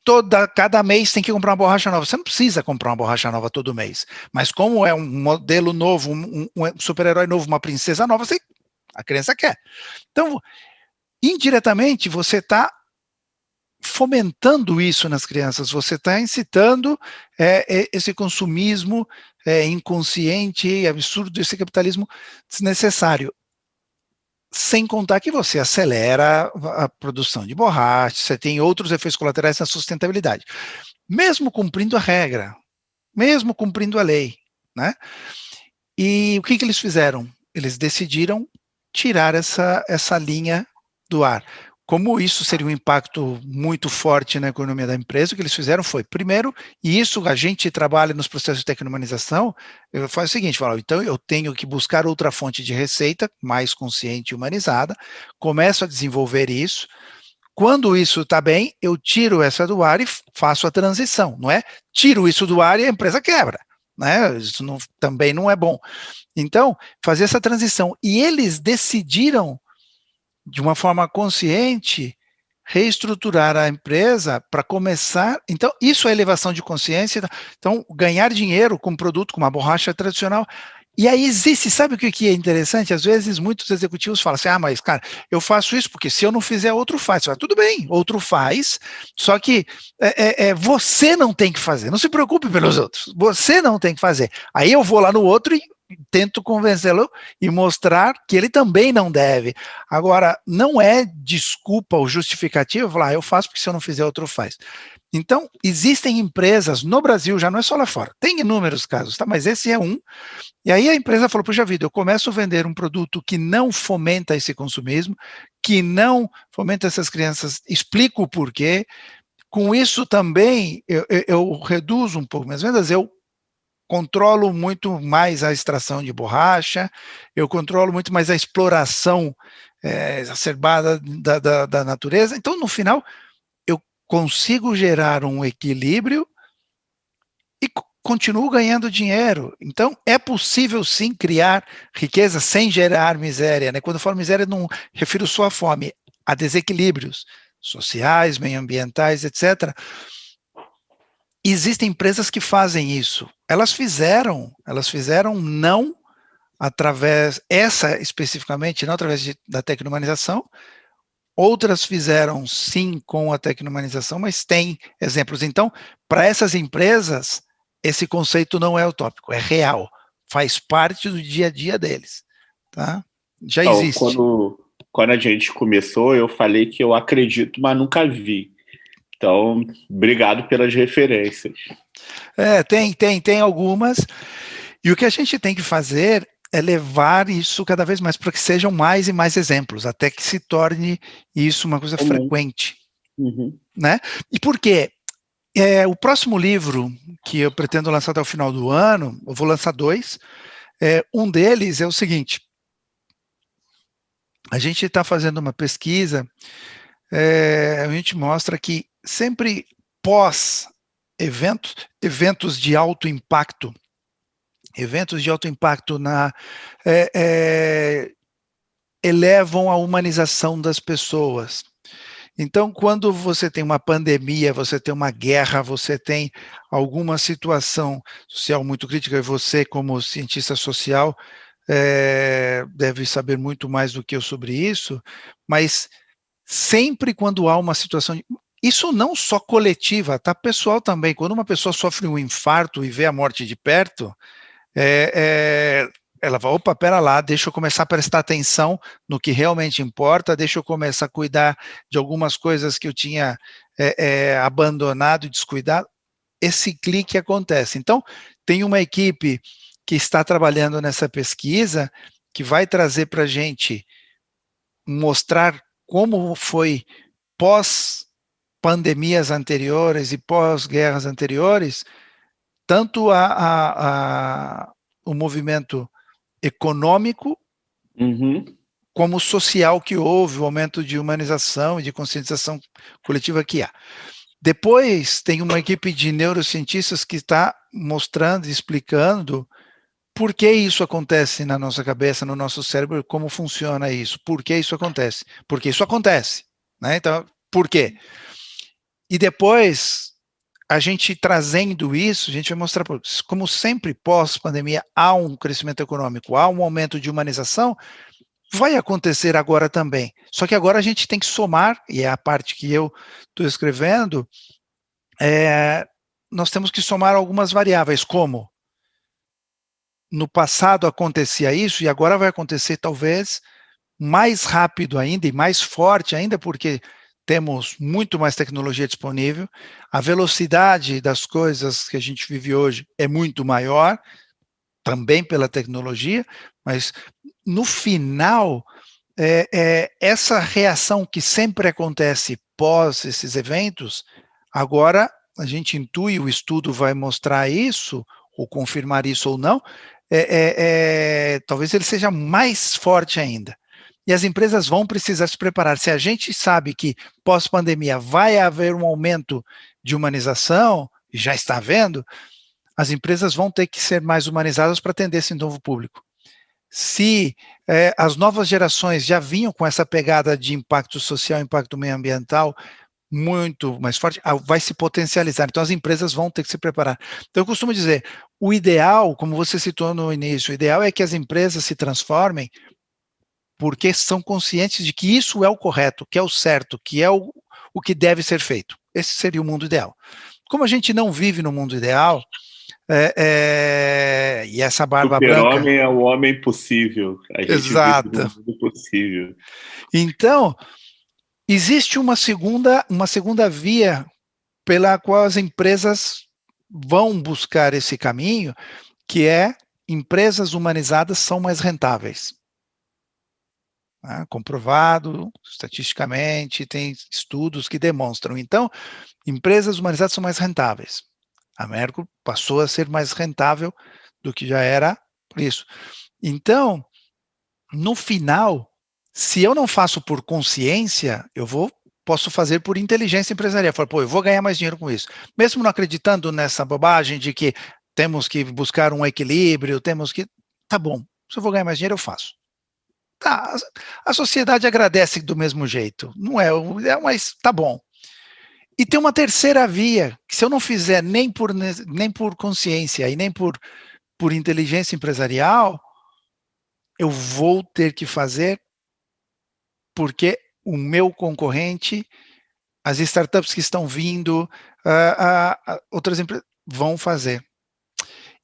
cada mês tem que comprar uma borracha nova. Você não precisa comprar uma borracha nova todo mês, mas como é um modelo novo, um super-herói novo, uma princesa nova, a criança quer. Então, indiretamente, você está fomentando isso nas crianças, você está incitando esse consumismo inconsciente, absurdo, esse capitalismo desnecessário. Sem contar que você acelera a produção de borracha, você tem outros efeitos colaterais na sustentabilidade. Mesmo cumprindo a regra, mesmo cumprindo a lei, né? E o que eles fizeram? Eles decidiram tirar essa linha do ar. Como isso seria um impacto muito forte na economia da empresa, o que eles fizeram foi, primeiro, e isso a gente trabalha nos processos de tecnomanização, faz o seguinte, fala: então eu tenho que buscar outra fonte de receita, mais consciente e humanizada, começo a desenvolver isso, quando isso está bem, eu tiro essa do ar e faço a transição, não é? Tiro isso do ar e a empresa quebra, né? Isso também não é bom. Então, fazer essa transição. E eles decidiram, de uma forma consciente, reestruturar a empresa para começar. Então, isso é elevação de consciência. Então, ganhar dinheiro com um produto, com uma borracha tradicional. E aí existe, sabe o que é interessante? Às vezes muitos executivos falam assim: ah, mas cara, eu faço isso porque se eu não fizer, outro faz. Fala: tudo bem, outro faz, só que você não tem que fazer. Não se preocupe pelos outros, você não tem que fazer. Aí eu vou lá no outro e tento convencê-lo e mostrar que ele também não deve. Agora, não é desculpa ou justificativa falar: eu faço porque se eu não fizer, outro faz. Então, existem empresas no Brasil, já não é só lá fora, tem inúmeros casos, tá? Mas esse é um. E aí a empresa falou: puxa vida, eu começo a vender um produto que não fomenta esse consumismo, que não fomenta essas crianças, explico o porquê. Com isso também eu reduzo um pouco minhas vendas, eu controlo muito mais a extração de borracha, eu controlo muito mais a exploração exacerbada da natureza. Então, no final, eu consigo gerar um equilíbrio continuo ganhando dinheiro. Então, é possível sim criar riqueza sem gerar miséria, né? Quando eu falo miséria, não refiro só à fome, a desequilíbrios sociais, meioambientais, etc. Existem empresas que fazem isso. Elas fizeram não através, essa especificamente, não através da tecnomanização, outras fizeram sim com a tecnomanização, mas tem exemplos. Então, para essas empresas, esse conceito não é utópico, é real, faz parte do dia a dia deles, tá? Já Então, existe. quando a gente começou, eu falei que eu acredito, mas nunca vi. Então, obrigado pelas referências. Tem algumas, e o que a gente tem que fazer é levar isso cada vez mais para que sejam mais e mais exemplos, até que se torne isso uma coisa frequente. Uhum. Né? E por quê? O próximo livro que eu pretendo lançar até o final do ano, eu vou lançar 2, um deles é o seguinte, a gente está fazendo uma pesquisa, a gente mostra que sempre pós eventos de alto impacto elevam a humanização das pessoas. Então, quando você tem uma pandemia, você tem uma guerra, você tem alguma situação social muito crítica, e você, como cientista social, deve saber muito mais do que eu sobre isso, mas sempre quando há uma situação, isso não só coletiva, tá pessoal também, quando uma pessoa sofre um infarto e vê a morte de perto, ela vai, opa, pera lá, deixa eu começar a prestar atenção no que realmente importa, deixa eu começar a cuidar de algumas coisas que eu tinha abandonado e descuidado. Esse clique acontece. Então, tem uma equipe que está trabalhando nessa pesquisa que vai trazer para a gente mostrar como foi pós-pandemias anteriores e pós-guerras anteriores, tanto o movimento econômico, como social que houve, o aumento de humanização e de conscientização coletiva que há. Depois, tem uma equipe de neurocientistas que está mostrando, explicando por que isso acontece na nossa cabeça, no nosso cérebro, como funciona isso, por que isso acontece. Porque isso acontece, né? Então, por quê? E depois, a gente trazendo isso, a gente vai mostrar, como sempre pós-pandemia há um crescimento econômico, há um aumento de humanização, vai acontecer agora também. Só que agora a gente tem que somar, e é a parte que eu estou escrevendo, nós temos que somar algumas variáveis, como no passado acontecia isso, e agora vai acontecer talvez mais rápido ainda e mais forte ainda, porque temos muito mais tecnologia disponível, a velocidade das coisas que a gente vive hoje é muito maior, também pela tecnologia, mas no final, essa reação que sempre acontece pós esses eventos, agora a gente intui, o estudo vai mostrar isso, ou confirmar isso ou não, talvez ele seja mais forte ainda. E as empresas vão precisar se preparar. Se a gente sabe que pós-pandemia vai haver um aumento de humanização, e já está havendo, as empresas vão ter que ser mais humanizadas para atender esse novo público. Se as novas gerações já vinham com essa pegada de impacto social, impacto meioambiental, muito mais forte, vai se potencializar. Então, as empresas vão ter que se preparar. Então, eu costumo dizer, o ideal, como você citou no início, o ideal é que as empresas se transformem porque são conscientes de que isso é o correto, que é o certo, que é o que deve ser feito. Esse seria o mundo ideal. Como a gente não vive no mundo ideal, e essa barba branca... O super-homem é o homem possível. A gente exato. Vive no mundo possível. Então, existe uma segunda via pela qual as empresas vão buscar esse caminho, que é empresas humanizadas são mais rentáveis. Comprovado estatisticamente, tem estudos que demonstram. Então, empresas humanizadas são mais rentáveis. A Merco passou a ser mais rentável do que já era por isso. Então, no final, se eu não faço por consciência, posso fazer por inteligência empresarial. Eu vou ganhar mais dinheiro com isso. Mesmo não acreditando nessa bobagem de que temos que buscar um equilíbrio, tá bom, se eu vou ganhar mais dinheiro, eu faço. Tá, a sociedade agradece do mesmo jeito, não é, mas tá bom. E tem uma terceira via, que se eu não fizer nem por consciência e nem por inteligência empresarial, eu vou ter que fazer porque o meu concorrente, as startups que estão vindo, outras empresas vão fazer.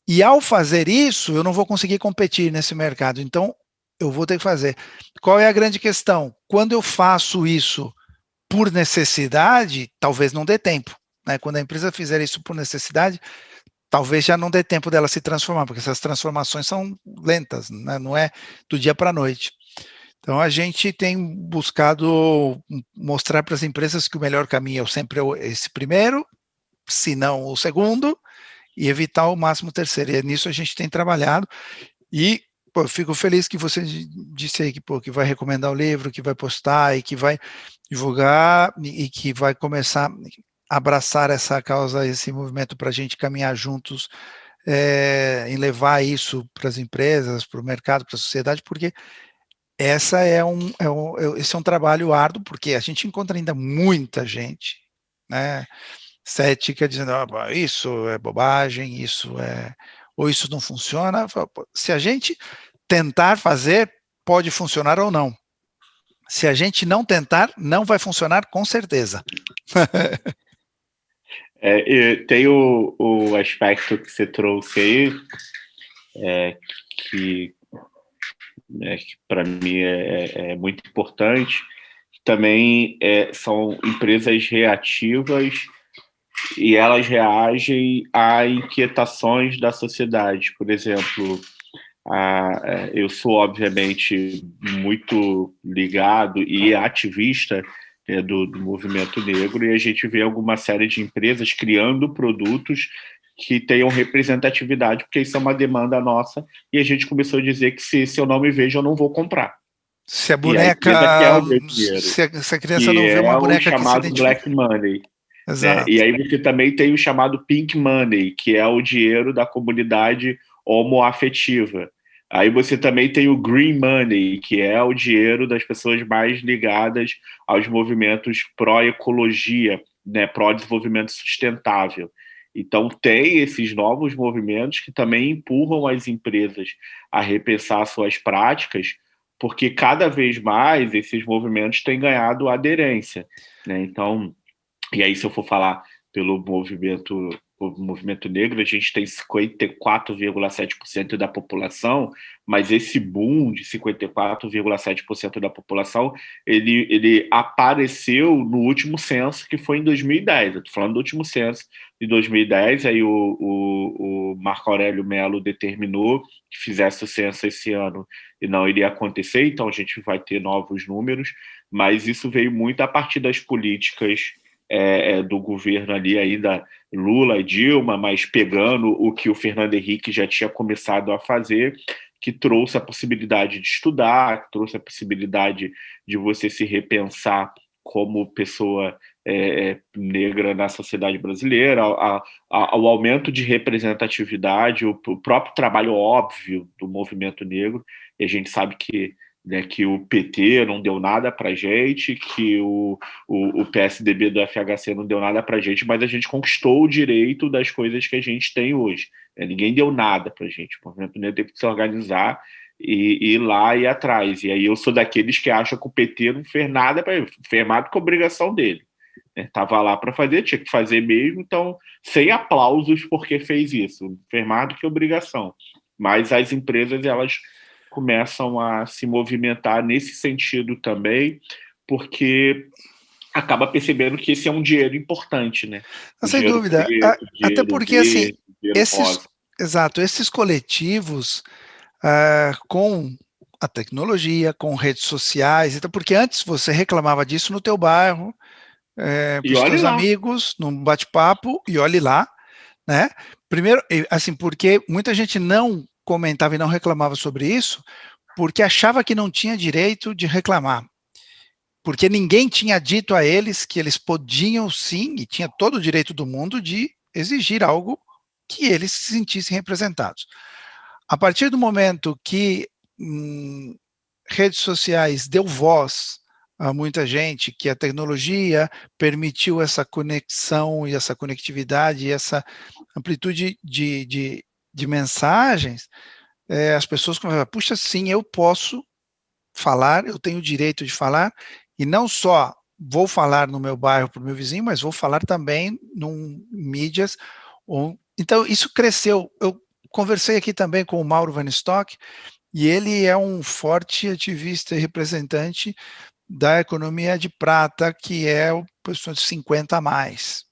E ao fazer isso, eu não vou conseguir competir nesse mercado. Então, eu vou ter que fazer. Qual é a grande questão? Quando eu faço isso por necessidade, talvez não dê tempo. Né? Quando a empresa fizer isso por necessidade, talvez já não dê tempo dela se transformar, porque essas transformações são lentas, né? Não é do dia para a noite. Então, a gente tem buscado mostrar para as empresas que o melhor caminho é sempre esse primeiro, se não o segundo, e evitar ao máximo o terceiro. E nisso a gente tem trabalhado. E pô, fico feliz que você disse aí que vai recomendar o livro, que vai postar e que vai divulgar e que vai começar a abraçar essa causa, esse movimento para a gente caminhar juntos em levar isso para as empresas, para o mercado, para a sociedade, porque esse é um trabalho árduo, porque a gente encontra ainda muita gente, né, cética, dizendo, isso é bobagem, ou isso não funciona. Se a gente tentar fazer, pode funcionar ou não. Se a gente não tentar, não vai funcionar com certeza. Tem o aspecto que você trouxe aí, que para mim é muito importante. Também são empresas reativas e elas reagem a inquietações da sociedade. Por exemplo, eu sou, obviamente, muito ligado e ativista do movimento negro, e a gente vê alguma série de empresas criando produtos que tenham representatividade, porque isso é uma demanda nossa, e a gente começou a dizer que se eu não me vejo, eu não vou comprar. Se a boneca, se a criança não vê uma boneca que se identifica. O chamado Black Money. Exato. Né? E aí você também tem o chamado Pink Money, que é o dinheiro da comunidade homoafetiva. Aí você também tem o Green Money, que é o dinheiro das pessoas mais ligadas aos movimentos pró-ecologia, né, pró-desenvolvimento sustentável. Então tem esses novos movimentos que também empurram as empresas a repensar suas práticas, porque cada vez mais esses movimentos têm ganhado aderência. Né? Então, e aí se eu for falar pelo movimento negro, a gente tem 54,7% da população, mas esse boom de 54,7% da população, ele apareceu no último censo, que foi em 2010. Eu estou falando do último censo de 2010, aí o Marco Aurélio Mello determinou que fizesse o censo esse ano e não iria acontecer, então a gente vai ter novos números, mas isso veio muito a partir das políticas do governo ali ainda Lula e Dilma, mas pegando o que o Fernando Henrique já tinha começado a fazer, que trouxe a possibilidade de estudar, que trouxe a possibilidade de você se repensar como pessoa negra na sociedade brasileira, ao aumento de representatividade, o próprio trabalho óbvio do movimento negro, e a gente sabe que o PT não deu nada para a gente, que o PSDB do FHC não deu nada para a gente, mas a gente conquistou o direito das coisas que a gente tem hoje. Ninguém deu nada para a gente. O movimento negro teve que se organizar e ir lá e ir atrás. E aí eu sou daqueles que acham que o PT não fez nada para ele, fez mais do que a obrigação dele. Estava lá para fazer, tinha que fazer mesmo, então, sem aplausos porque fez isso. Fez mais do que obrigação. Mas as empresas, elas começam a se movimentar nesse sentido também, porque acaba percebendo que esse é um dinheiro importante, né? Sem dúvida. Até porque, assim, esses coletivos, com a tecnologia, com redes sociais, então, porque antes você reclamava disso no teu bairro, para os teus amigos, num bate-papo, e olhe lá, né? Primeiro, assim, porque muita gente não comentava e não reclamava sobre isso, porque achava que não tinha direito de reclamar, porque ninguém tinha dito a eles que eles podiam sim, e tinha todo o direito do mundo de exigir algo que eles se sentissem representados. A partir do momento que redes sociais deu voz a muita gente, que a tecnologia permitiu essa conexão e essa conectividade e essa amplitude de mensagens, as pessoas começam a falar, puxa, sim, eu posso falar, eu tenho o direito de falar, e não só vou falar no meu bairro para o meu vizinho, mas vou falar também em mídias. Então, isso cresceu. Eu conversei aqui também com o Mauro Van Stock, e ele é um forte ativista e representante da economia de prata, que é o pessoal de 50 a mais.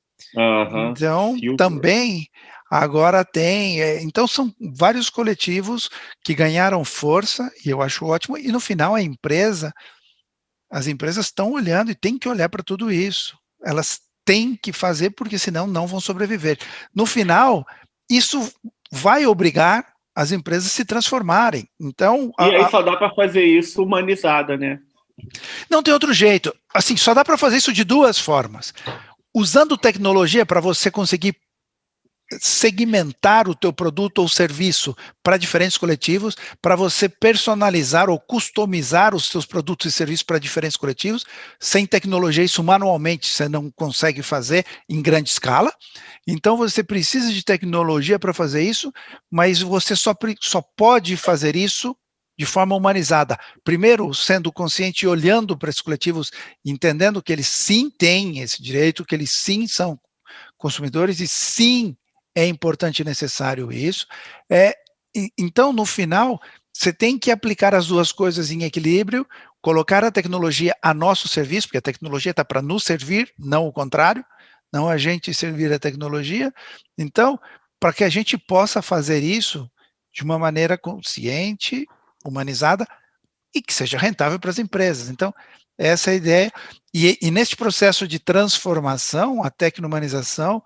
Então, também, agora tem... então, são vários coletivos que ganharam força, e eu acho ótimo, e no final as empresas estão olhando e têm que olhar para tudo isso. Elas têm que fazer, porque senão não vão sobreviver. No final, isso vai obrigar as empresas a se transformarem. Então, e aí só dá para fazer isso humanizada, né? Não tem outro jeito. Assim, só dá para fazer isso de duas formas. Usando tecnologia para você conseguir segmentar o teu produto ou serviço para diferentes coletivos, para você personalizar ou customizar os seus produtos e serviços para diferentes coletivos. Sem tecnologia, isso manualmente você não consegue fazer em grande escala. Então, você precisa de tecnologia para fazer isso, mas você só pode fazer isso de forma humanizada. Primeiro, sendo consciente e olhando para esses coletivos, entendendo que eles sim têm esse direito, que eles sim são consumidores e sim é importante e necessário isso. Então, no final, você tem que aplicar as duas coisas em equilíbrio, colocar a tecnologia a nosso serviço, porque a tecnologia está para nos servir, não o contrário, não a gente servir a tecnologia. Então, para que a gente possa fazer isso de uma maneira consciente, humanizada, e que seja rentável para as empresas. Então, essa é a ideia. E neste processo de transformação, a tecnomanização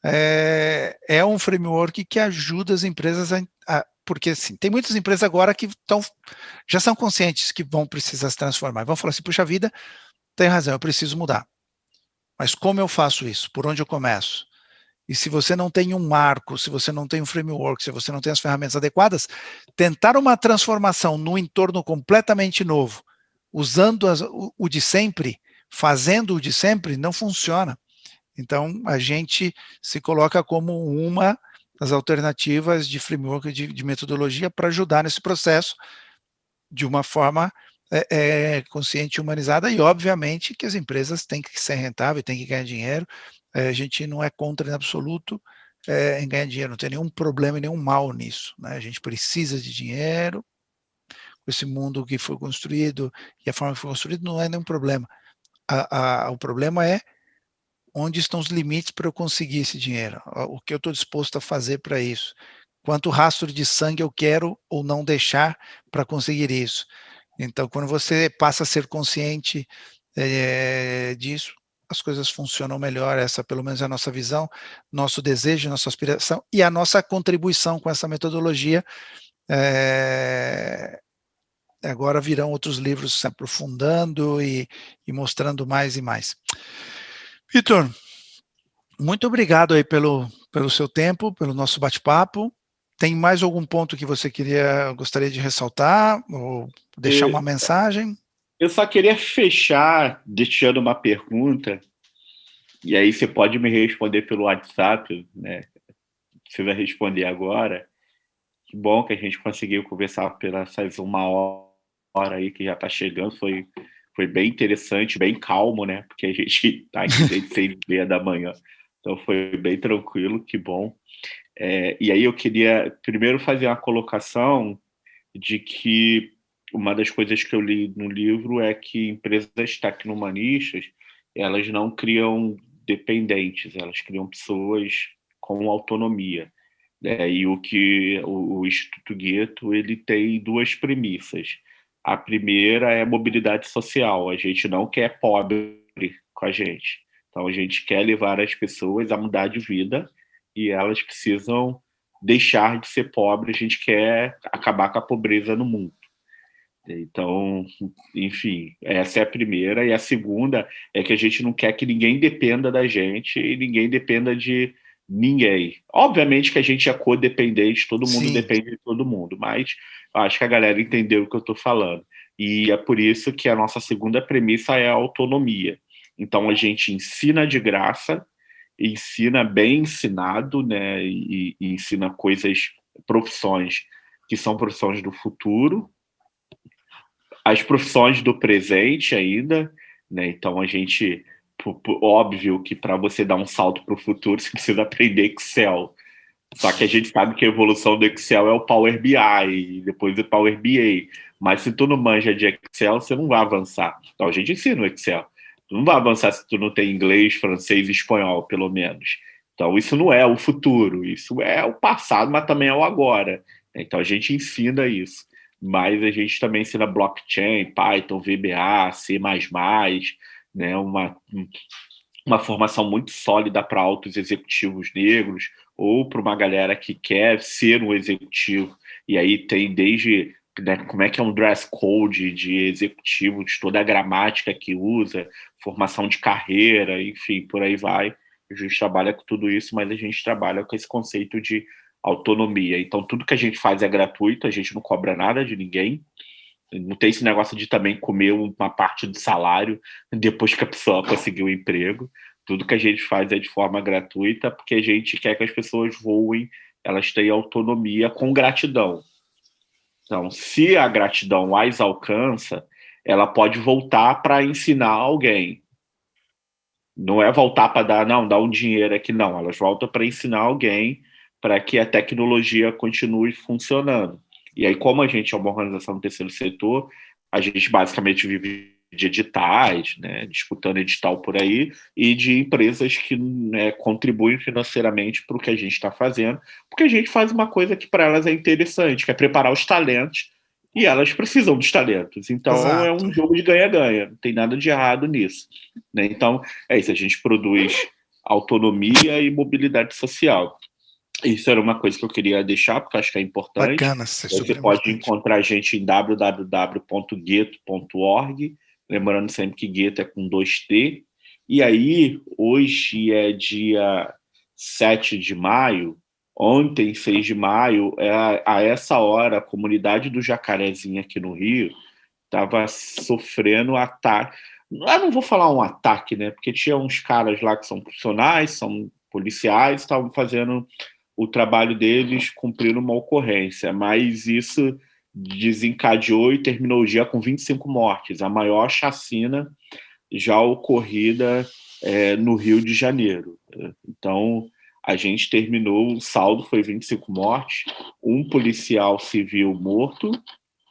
é um framework que ajuda as empresas porque assim, tem muitas empresas agora que já são conscientes que vão precisar se transformar. Vão falar assim, puxa vida, tem razão, eu preciso mudar. Mas como eu faço isso? Por onde eu começo? E se você não tem um marco, se você não tem um framework, se você não tem as ferramentas adequadas, tentar uma transformação num entorno completamente novo, usando o de sempre, fazendo o de sempre, não funciona. Então, a gente se coloca como uma das alternativas de framework, de metodologia para ajudar nesse processo de uma forma consciente e humanizada, e obviamente que as empresas têm que ser rentáveis, têm que ganhar dinheiro. A gente não é contra em absoluto em ganhar dinheiro, não tem nenhum problema e nenhum mal nisso, né? A gente precisa de dinheiro, esse mundo que foi construído e a forma que foi construído não é nenhum problema. O problema é onde estão os limites para eu conseguir esse dinheiro, o que eu estou disposto a fazer para isso, quanto rastro de sangue eu quero ou não deixar para conseguir isso. Então, quando você passa a ser consciente disso, as coisas funcionam melhor. Essa, pelo menos, é a nossa visão, nosso desejo, nossa aspiração e a nossa contribuição com essa metodologia. Agora virão outros livros se aprofundando e mostrando mais e mais. Vitor, muito obrigado aí pelo seu tempo, pelo nosso bate-papo. Tem mais algum ponto que você gostaria de ressaltar ou deixar uma mensagem? Eu só queria fechar deixando uma pergunta, e aí você pode me responder pelo WhatsApp, né? Você vai responder agora. Que bom que a gente conseguiu conversar essas 1 hora aí que já está chegando. Foi bem interessante, bem calmo, né? Porque a gente está aqui desde 6h30 da manhã. Então foi bem tranquilo, que bom. E aí eu queria primeiro fazer uma colocação de que uma das coisas que eu li no livro é que empresas tecnomanistas, elas não criam dependentes, elas criam pessoas com autonomia. E o Instituto Gueto, ele tem duas premissas. A primeira é a mobilidade social. A gente não quer pobre com a gente. Então, a gente quer levar as pessoas a mudar de vida e elas precisam deixar de ser pobres. A gente quer acabar com a pobreza no mundo. Então, enfim, essa é a primeira. E a segunda é que a gente não quer que ninguém dependa da gente e ninguém dependa de Ninguém. Obviamente que a gente é codependente, todo mundo Sim. depende de todo mundo, mas eu acho que a galera entendeu o que eu estou falando. E é por isso que a nossa segunda premissa é a autonomia. Então a gente ensina de graça, ensina bem ensinado, né? E ensina coisas, profissões que são profissões do futuro, as profissões do presente ainda, né? Então a gente, óbvio que para você dar um salto para o futuro, você precisa aprender Excel. Só que a gente sabe que a evolução do Excel é o Power BI, depois o Power BA. Mas se tu não manja de Excel, você não vai avançar. Então a gente ensina o Excel. Tu não vai avançar se tu não tem inglês, francês e espanhol, pelo menos. Então isso não é o futuro, isso é o passado, mas também é o agora. Então a gente ensina isso. Mas a gente também ensina blockchain, Python, VBA, C++, né? Uma formação muito sólida para altos executivos negros ou para uma galera que quer ser um executivo. E aí tem desde, né, como é que é um dress code de executivo, de toda a gramática que usa, formação de carreira, enfim, por aí vai. A gente trabalha com tudo isso, mas a gente trabalha com esse conceito de autonomia. Então, tudo que a gente faz é gratuito, a gente não cobra nada de ninguém. Não tem esse negócio de também comer uma parte do salário depois que a pessoa conseguiu o emprego. Tudo que a gente faz é de forma gratuita, porque a gente quer que as pessoas voem, elas tenham autonomia com gratidão. Então, se a gratidão as alcança, ela pode voltar para ensinar alguém. Não é voltar para dar, não, dar um dinheiro aqui, não. Elas voltam para ensinar alguém para que a tecnologia continue funcionando. E aí, como a gente é uma organização do terceiro setor, a gente basicamente vive de editais, né, disputando edital por aí, e de empresas que, né, contribuem financeiramente para o que a gente está fazendo, porque a gente faz uma coisa que para elas é interessante, que é preparar os talentos, e elas precisam dos talentos. Então, é Exato. um jogo de ganha-ganha, não tem nada de errado nisso, né? Então, é isso, a gente produz autonomia e mobilidade social. Isso era uma coisa que eu queria deixar, porque eu acho que é importante. Bacana, isso é Você super pode importante. encontrar a gente em www.gueto.org, lembrando sempre que Gueto é com 2T. E aí, hoje é dia 7 de maio, ontem, 6 de maio, a essa hora, a comunidade do Jacarezinho aqui no Rio estava sofrendo ataque. Eu não vou falar um ataque, né? Porque tinha uns caras lá que são profissionais, são policiais, estavam fazendo o trabalho deles, cumprindo uma ocorrência. Mas isso desencadeou e terminou o dia com 25 mortes, a maior chacina já ocorrida no Rio de Janeiro. Então, a gente terminou, o saldo foi 25 mortes, um policial civil morto,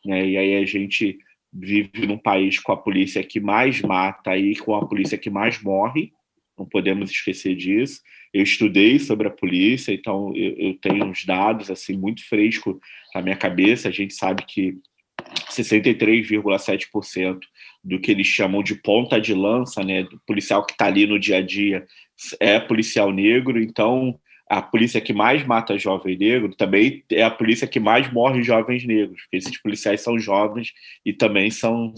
né? E aí a gente vive num país com a polícia que mais mata e com a polícia que mais morre, não podemos esquecer disso. Eu estudei sobre a polícia, então eu tenho uns dados assim muito frescos na minha cabeça. A gente sabe que 63,7% do que eles chamam de ponta de lança, né, do policial que está ali no dia a dia, é policial negro. Então, a polícia que mais mata jovem negro também é a polícia que mais morre jovens negros, porque esses policiais são jovens e também são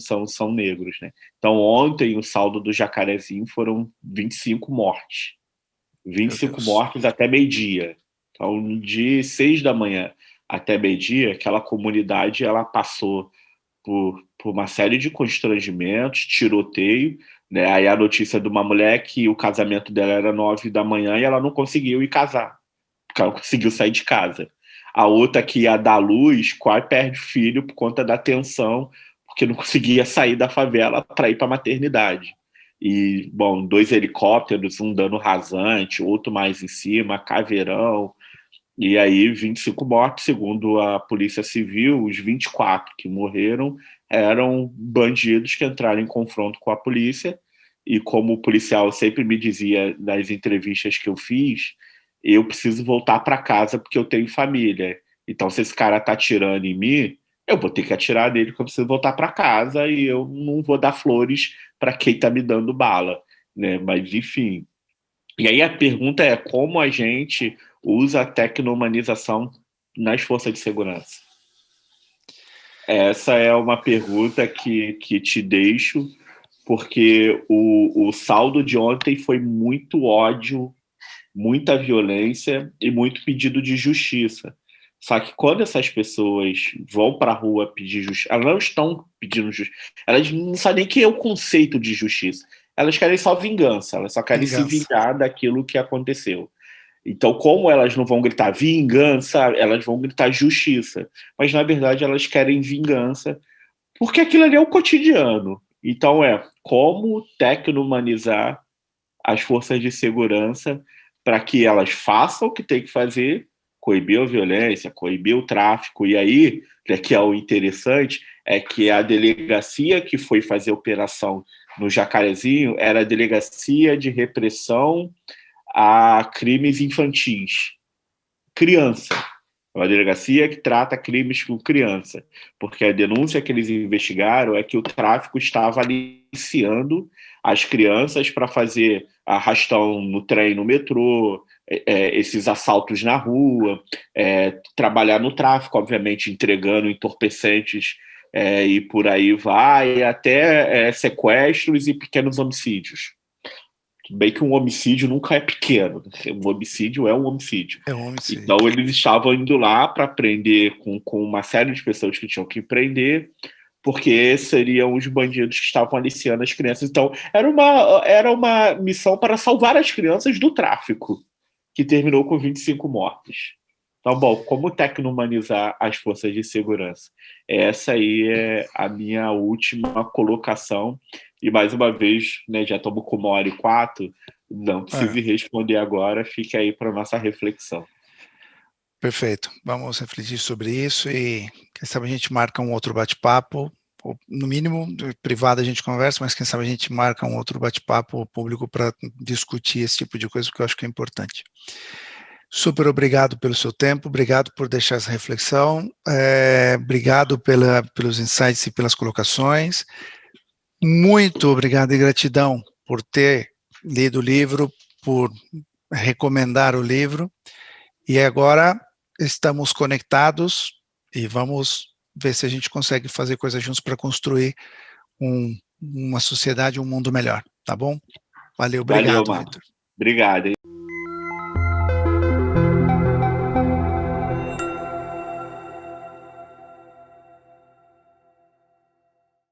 negros, né? Então, ontem, o saldo do Jacarezinho foram 25 mortes. Meu 25 Deus. mortes até meio-dia. Então, de 6 da manhã até meio-dia, aquela comunidade ela passou por uma série de constrangimentos, tiroteio, né? Aí a notícia de uma mulher que o casamento dela era 9 da manhã e ela não conseguiu ir casar, porque ela não conseguiu sair de casa. A outra que ia dar luz quase perde o filho por conta da tensão, porque não conseguia sair da favela para ir para a maternidade. E, bom, 2 helicópteros, um dando rasante, outro mais em cima, caveirão, e aí, 25 mortes, segundo a Polícia Civil, os 24 que morreram eram bandidos que entraram em confronto com a polícia. E como o policial sempre me dizia nas entrevistas que eu fiz, eu preciso voltar para casa porque eu tenho família. Então, se esse cara está atirando em mim, eu vou ter que atirar nele porque eu preciso voltar para casa e eu não vou dar flores para quem está me dando bala, né? Mas, enfim. E aí a pergunta é como a gente usa a tecnomanização nas forças de segurança. Essa é uma pergunta que te deixo, porque o saldo de ontem foi muito ódio, muita violência e muito pedido de justiça. Só que quando essas pessoas vão para a rua pedir justiça, elas não estão pedindo justiça, elas não sabem nem o que é o conceito de justiça. Elas querem só vingança, elas só querem se Vingança. vingar daquilo que aconteceu. Então, como elas não vão gritar vingança, elas vão gritar justiça. Mas, na verdade, elas querem vingança, porque aquilo ali é o cotidiano. Então, como tecno-humanizar as forças de segurança para que elas façam o que tem que fazer, coibir a violência, coibir o tráfico. E aí, que é o interessante, é que a delegacia que foi fazer a operação no Jacarezinho era a Delegacia de Repressão a Crimes Infantis. Criança. É uma delegacia que trata crimes com criança, porque a denúncia que eles investigaram é que o tráfico estava aliciando as crianças para fazer arrastão no trem, no metrô, esses assaltos na rua, trabalhar no tráfico, obviamente entregando entorpecentes e por aí vai, até sequestros e pequenos homicídios. Bem que um homicídio nunca é pequeno, um homicídio é um homicídio. É um homicídio. Então eles estavam indo lá para prender com uma série de pessoas que tinham que prender, porque seriam os bandidos que estavam aliciando as crianças. Então era uma missão para salvar as crianças do tráfico, que terminou com 25 mortes. Então, bom, como tecno-humanizar as forças de segurança? Essa aí é a minha última colocação. E, mais uma vez, né, já estamos com 1h04, não precise responder agora, fique aí para a nossa reflexão. Perfeito. Vamos refletir sobre isso e, quem sabe, a gente marca um outro bate-papo, no mínimo, privado a gente conversa, mas quem sabe a gente marca um outro bate-papo público para discutir esse tipo de coisa, porque eu acho que é importante. Super obrigado pelo seu tempo, obrigado por deixar essa reflexão, obrigado pelos insights e pelas colocações. Muito obrigado e gratidão por ter lido o livro, por recomendar o livro. E agora estamos conectados e vamos ver se a gente consegue fazer coisas juntos para construir uma sociedade, um mundo melhor, tá bom? Valeu, obrigado, Valeu, Marco. Vitor. Obrigado, hein?